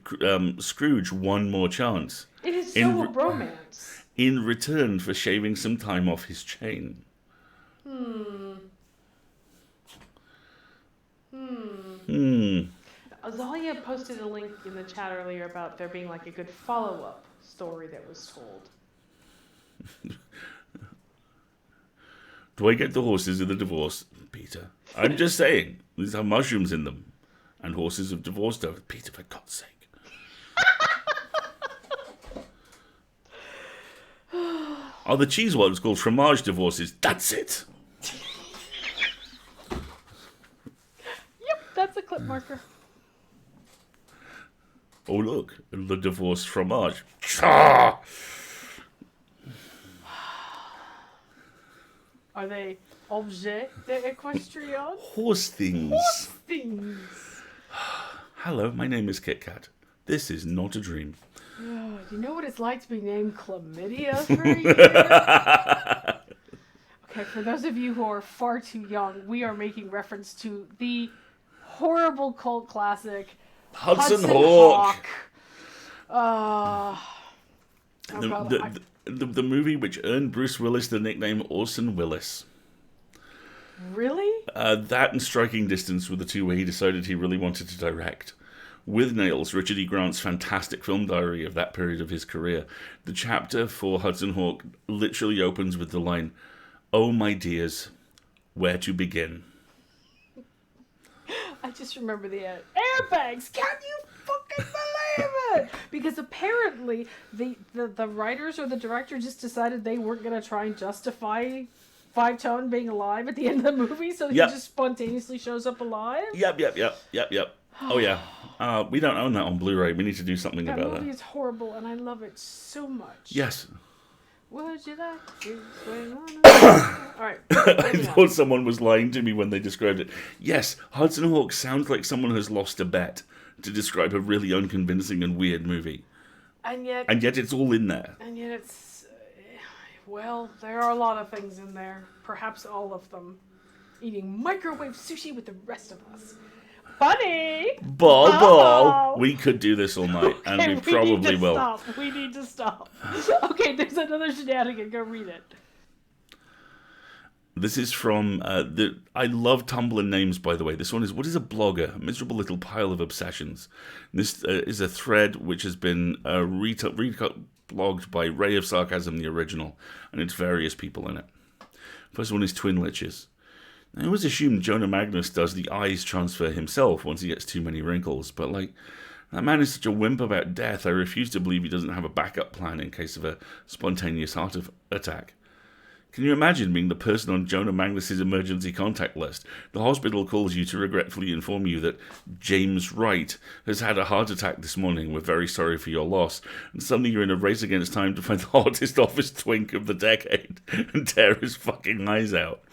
Scrooge one more chance. It is so a bromance. In return for shaving some time off his chain. Azalia posted a link in the chat earlier about there being like a good follow-up story that was told. Do I get the horses in the divorce, Peter? I'm just saying. These have mushrooms in them. And horses have divorced over. Peter, for God's sake. Oh, the cheese one was called fromage divorces. That's it. Yep, that's a clip marker. Oh, look. The divorce fromage. Ah! Are they objet d'equestrian? Horse things. Horse things. Hello, my name is Kit Kat. This is not a dream. Oh, do you know what it's like to be named Chlamydia for a year? Okay, for those of you who are far too young, we are making reference to the horrible cult classic Hudson Hawk. The movie which earned Bruce Willis the nickname Orson Willis. Really? That and Striking Distance were the two where he decided he really wanted to direct. With Nails, Richard E. Grant's fantastic film diary of that period of his career, the chapter for Hudson Hawk literally opens with the line, "Oh, my dears, where to begin?" I just remember the airbags. Can you fucking believe it? Because apparently the writers or the director just decided they weren't going to try and justify Five Tone being alive at the end of the movie, so he just spontaneously shows up alive? Yep. Oh, yeah. We don't own that on Blu-ray. We need to do something about that. That movie is horrible, and I love it so much. Yes. Would you like to swing on a... All right. I thought someone was lying to me when they described it. Yes, Hudson Hawk sounds like someone has lost a bet to describe a really unconvincing and weird movie. And yet it's all in there. And yet it's... well, there are a lot of things in there. Perhaps all of them. Eating microwave sushi with the rest of us. Bunny! Ball. We could do this all night, and we probably will. We need to stop. Okay, there's another shenanigan. Go read it. This is from I love Tumblr names, by the way. This one is, what is a blogger? A miserable little pile of obsessions. This is a thread which has been blogged by Ray of Sarcasm, the original, and it's various people in it. First one is Twin Liches. I always assumed Jonah Magnus does the eyes transfer himself once he gets too many wrinkles, but that man is such a wimp about death, I refuse to believe he doesn't have a backup plan in case of a spontaneous heart attack. Can you imagine being the person on Jonah Magnus's emergency contact list? The hospital calls you to regretfully inform you that James Wright has had a heart attack this morning. We're very sorry for your loss. And suddenly you're in a race against time to find the hottest office twink of the decade and tear his fucking eyes out.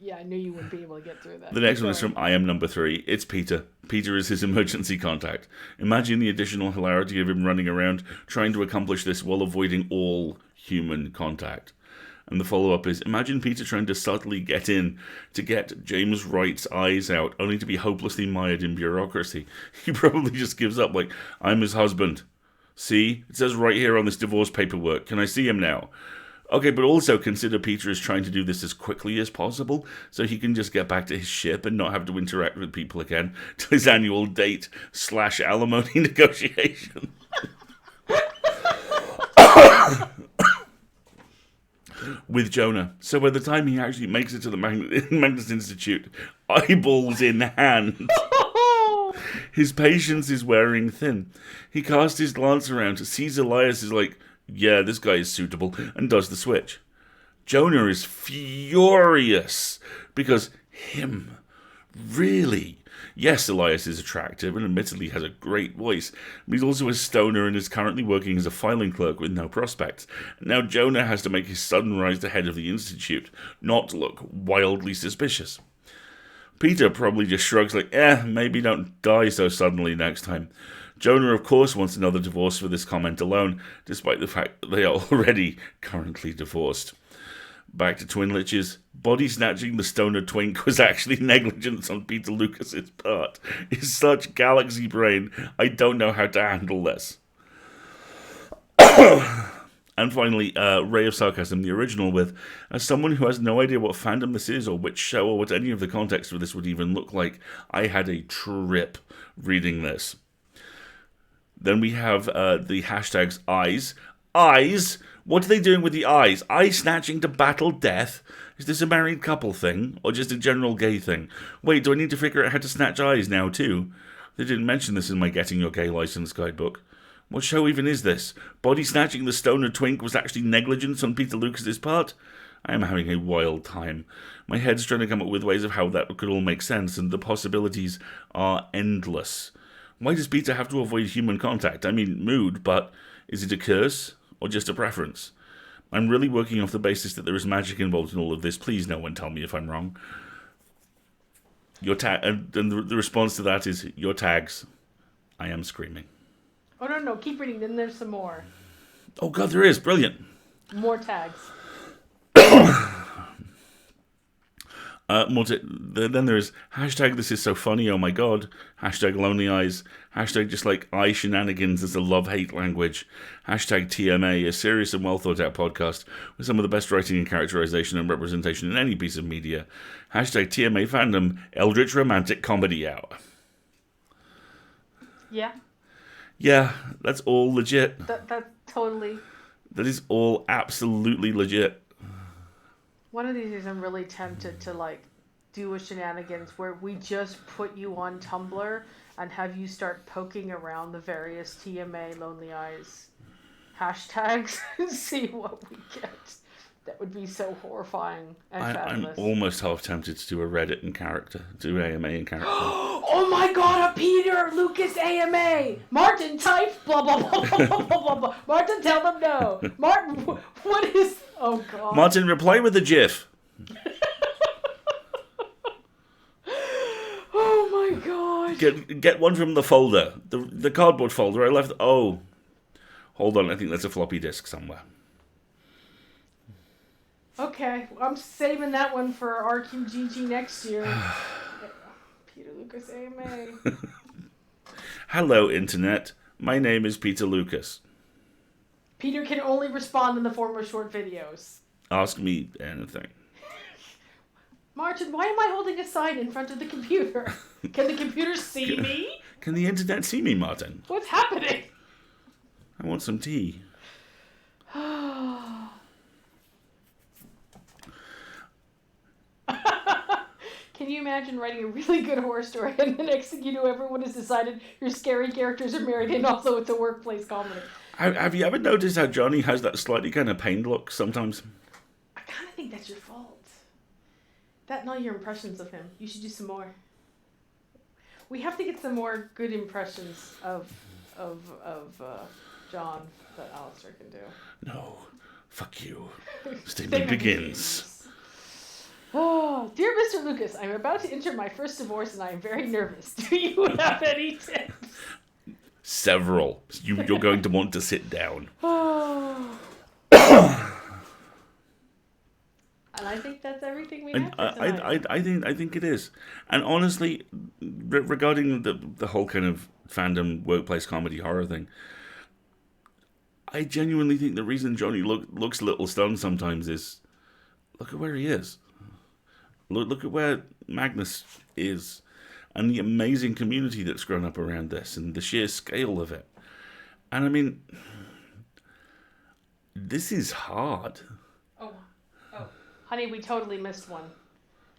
Yeah, I knew you wouldn't be able to get through that. The next one is from I Am Number 3. It's Peter. Peter is his emergency contact. Imagine the additional hilarity of him running around trying to accomplish this while avoiding all human contact. And the follow-up is, imagine Peter trying to subtly get in to get James Wright's eyes out, only to be hopelessly mired in bureaucracy. He probably just gives up, like, I'm his husband. See? It says right here on this divorce paperwork. Can I see him now? Okay, but also consider Peter is trying to do this as quickly as possible, so he can just get back to his ship and not have to interact with people again till his annual date / alimony negotiation. With Jonah. So by the time he actually makes it to the Magnus Institute, eyeballs in hand, his patience is wearing thin. He casts his glance around, sees Elias is like, yeah, this guy is suitable, and does the switch. Jonah is furious, because him, really? Yes, Elias is attractive and admittedly has a great voice, but he's also a stoner and is currently working as a filing clerk with no prospects. Now Jonah has to make his sudden rise to head of the Institute, not look wildly suspicious. Peter probably just shrugs like, maybe don't die so suddenly next time. Jonah, of course, wants another divorce for this comment alone, despite the fact that they are already currently divorced. Back to Twin Liches. Body snatching the stoner twink was actually negligence on Peter Lucas's part. He's such galaxy brain, I don't know how to handle this. And finally, Ray of Sarcasm, the original, with, as someone who has no idea what fandom this is or which show or what any of the context of this would even look like, I had a trip reading this. Then we have the hashtags eyes. Eyes? What are they doing with the eyes? Eye snatching to battle death? Is this a married couple thing? Or just a general gay thing? Wait, do I need to figure out how to snatch eyes now too? They didn't mention this in my Getting Your Gay License guidebook. What show even is this? Body snatching the stoner twink was actually negligence on Peter Lucas's part? I am having a wild time. My head's trying to come up with ways of how that could all make sense, and the possibilities are endless. Why does Peter have to avoid human contact? I mean, mood, but is it a curse? Or just a preference? I'm really working off the basis that there is magic involved in all of this. Please no one tell me if I'm wrong. And the response to that is, your tags. I am screaming. Oh, no, keep reading, then there's some more. Oh god, there is. Brilliant. More tags. Then there's hashtag this is so funny, oh my god, hashtag lonely eyes, hashtag just like eye shenanigans as a love-hate language, hashtag TMA, a serious and well-thought-out podcast with some of the best writing and characterization and representation in any piece of media, hashtag TMA fandom, Eldritch Romantic Comedy Hour. Yeah. Yeah, that's all legit. That's totally... That is all absolutely legit. One of these days I'm really tempted to, like, do a shenanigans where we just put you on Tumblr and have you start poking around the various TMA Lonely Eyes hashtags and see what we get. That would be so horrifying and fabulous. I'm almost half tempted to do a Reddit in character, do AMA in character. Oh my god, a Peter Lucas AMA! Martin, type blah blah blah blah blah blah blah. Martin, tell them no. Martin, what is... Oh god. Martin, reply with a GIF. Oh my god. Get one from the folder. The cardboard folder I left. Oh. Hold on, I think there's a floppy disk somewhere. Okay, I'm saving that one for RQGG next year. Peter Lucas AMA. Hello, Internet. My name is Peter Lucas. Peter can only respond in the form of short videos. Ask me anything. Martin, why am I holding a sign in front of the computer? Can the computer see me? Can the Internet see me, Martin? What's happening? I want some tea. Can you imagine writing a really good horror story and the next thing you know everyone has decided your scary characters are married and also it's a workplace comedy? Have you ever noticed how Johnny has that slightly kind of pained look sometimes? I kind of think that's your fault. That and all your impressions of him. You should do some more. We have to get some more good impressions of John that Alistair can do. No. Fuck you. Statement begins. Oh, dear Mr. Lucas, I'm about to enter my first divorce and I am very nervous. Do you have any tips? Several. You're going to want to sit down. Oh. And I think that's everything we have for tonight. I think it is. And honestly, regarding the whole kind of fandom, workplace comedy, horror thing, I genuinely think the reason Johnny looks a little stunned sometimes is, look at where he is. Look at where Magnus is, and the amazing community that's grown up around this, and the sheer scale of it. And I mean, this is hard. Oh, honey, we totally missed one.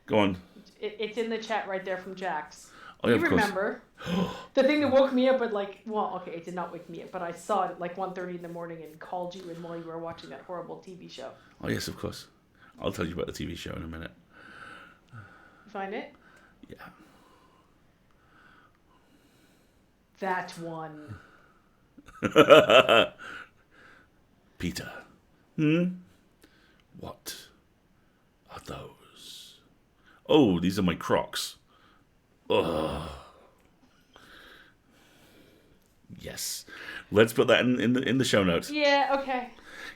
Go on. It's in the chat right there from Jax. Oh, yeah, you of course. remember the thing that woke me up at it did not wake me up, but I saw it at like 1:30 in the morning and called you and while you were watching that horrible TV show. Oh yes, of course. I'll tell you about the TV show in a minute. Find it? Yeah. That one. Peter. What are those? Oh, these are my Crocs. Ugh. Yes. Let's put that in the show notes. Yeah, okay.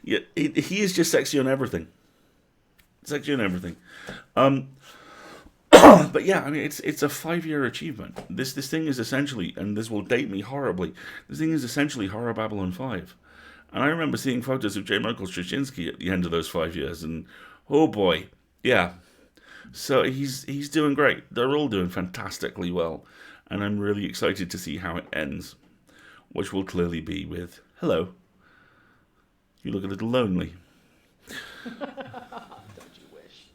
Yeah, he is just sexy on everything. Sexy on everything. But yeah, I mean, it's a 5-year achievement. This thing is essentially, and this will date me horribly, this thing is essentially Horror Babylon 5. And I remember seeing photos of J. Michael Straczynski at the end of those 5 years, and oh boy, yeah. So he's doing great. They're all doing fantastically well. And I'm really excited to see how it ends, which will clearly be with, hello. You look a little lonely. Don't you wish?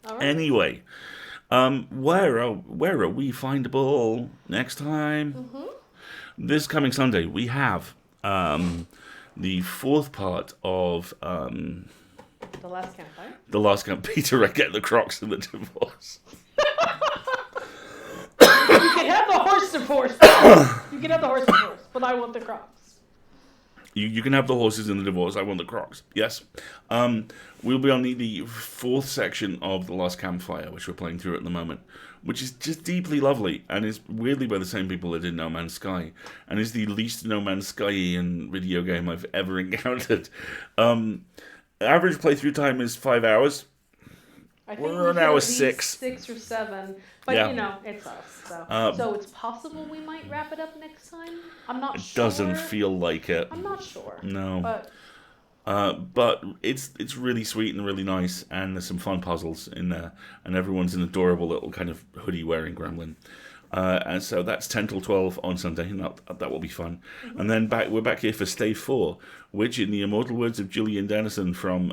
All right. Anyway, where are we findable next time? Mm-hmm. This coming Sunday, we have the fourth part of The Last Campfire. The Last Camp. Peter, I get the Crocs and the divorce. You can have the horse divorce. You can have the horse divorce, but I want the Crocs. You can have the horses in the divorce. I want the Crocs. Yes. We'll be on the fourth section of The Last Campfire, which we're playing through at the moment, which is just deeply lovely, and is weirdly by the same people that did No Man's Sky, and is the least No Man's Sky-ian video game I've ever encountered. Average playthrough time is 5 hours. I think We're on hit at hour least 6. 6 or 7. But, Yeah. it's us. So it's possible we might wrap it up next time. I'm not sure. It doesn't feel like it. I'm not sure. No. But But it's really sweet and really nice, and there's some fun puzzles in there, and everyone's an adorable little kind of hoodie-wearing gremlin. And so that's 10 till 12 on Sunday, and that will be fun. Mm-hmm. And then we're back here for Stay 4, which, in the immortal words of Gillian Dennison from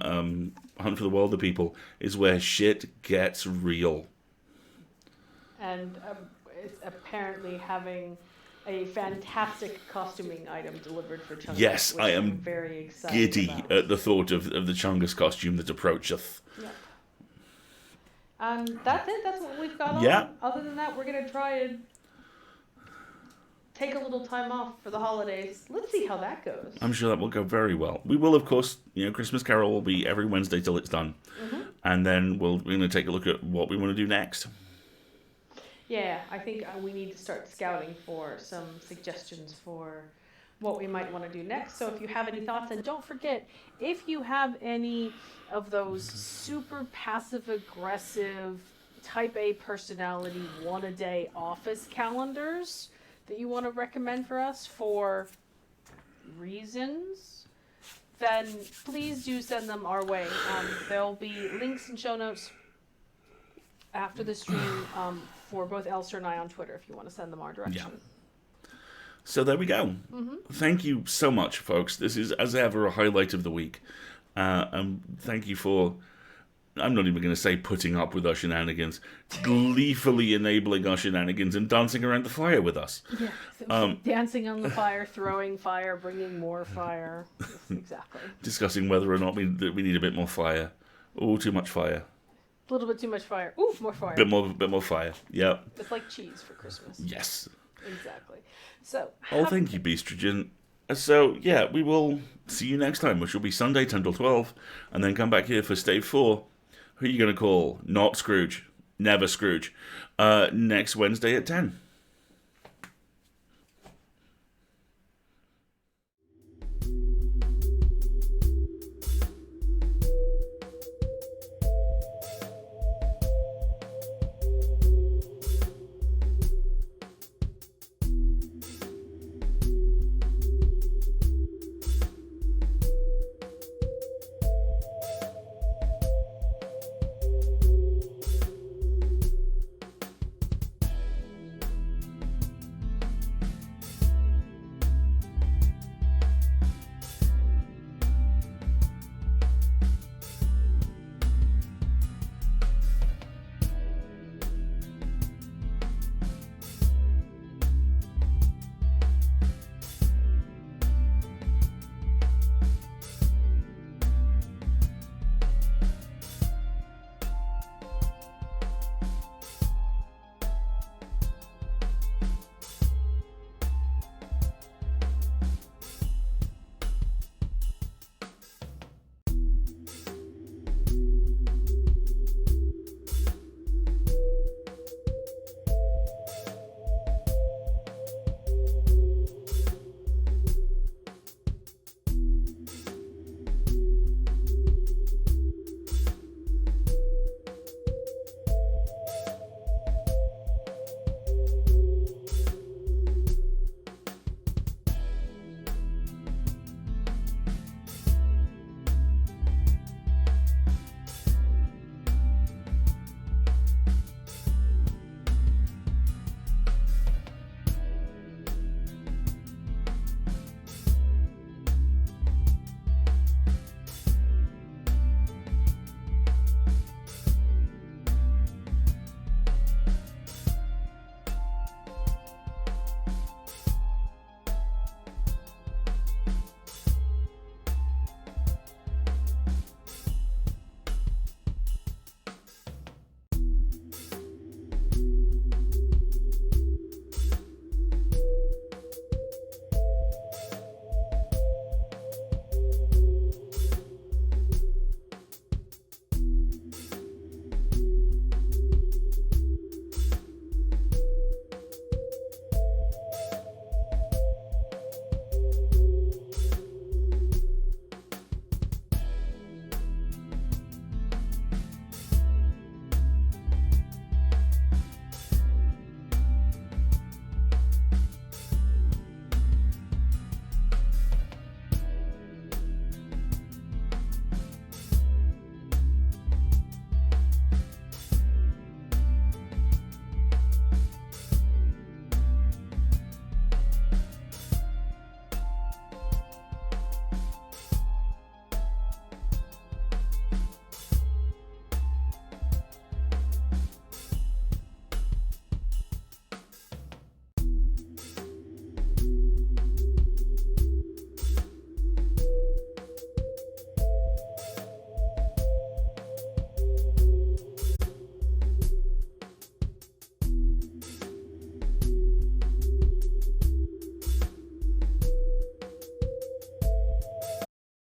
Hunt for the Wilder People, is where shit gets real. And it's apparently having a fantastic costuming item delivered for Chungus. Yes, which I am I'm very excited giddy about. at the thought of the Chungus costume that approacheth. Yep. That's it. That's what we've got on. Yeah. Other than that, we're going to try and take a little time off for the holidays. Let's see how that goes. I'm sure that will go very well. We will, of course, Christmas Carol will be every Wednesday till it's done. Mm-hmm. And then we're going to take a look at what we want to do next. Yeah, I think we need to start scouting for some suggestions for what we might want to do next. So if you have any thoughts, and don't forget, if you have any of those super passive-aggressive type A personality one-a-day office calendars that you want to recommend for us for reasons, then please do send them our way. There'll be links and show notes after the stream for both Elster and I on Twitter if you want to send them our direction. Yeah. So there we go. Mm-hmm. Thank you so much, folks. This is, as ever, a highlight of the week. Thank you for, I'm not even going to say putting up with our shenanigans, gleefully enabling our shenanigans and dancing around the fire with us. Yeah. Dancing on the fire, throwing fire, bringing more fire. Exactly. Discussing whether or not we need a bit more fire. Oh, too much fire. A little bit too much fire. Ooh, more fire. Bit more fire. Yeah. It's like cheese for Christmas. Yes. Exactly. So. Thank you, Beastrogen. So, yeah, we will see you next time, which will be Sunday, 10 till 12, and then come back here for Stave 4. Who are you going to call? Not Scrooge. Never Scrooge. Next Wednesday at 10.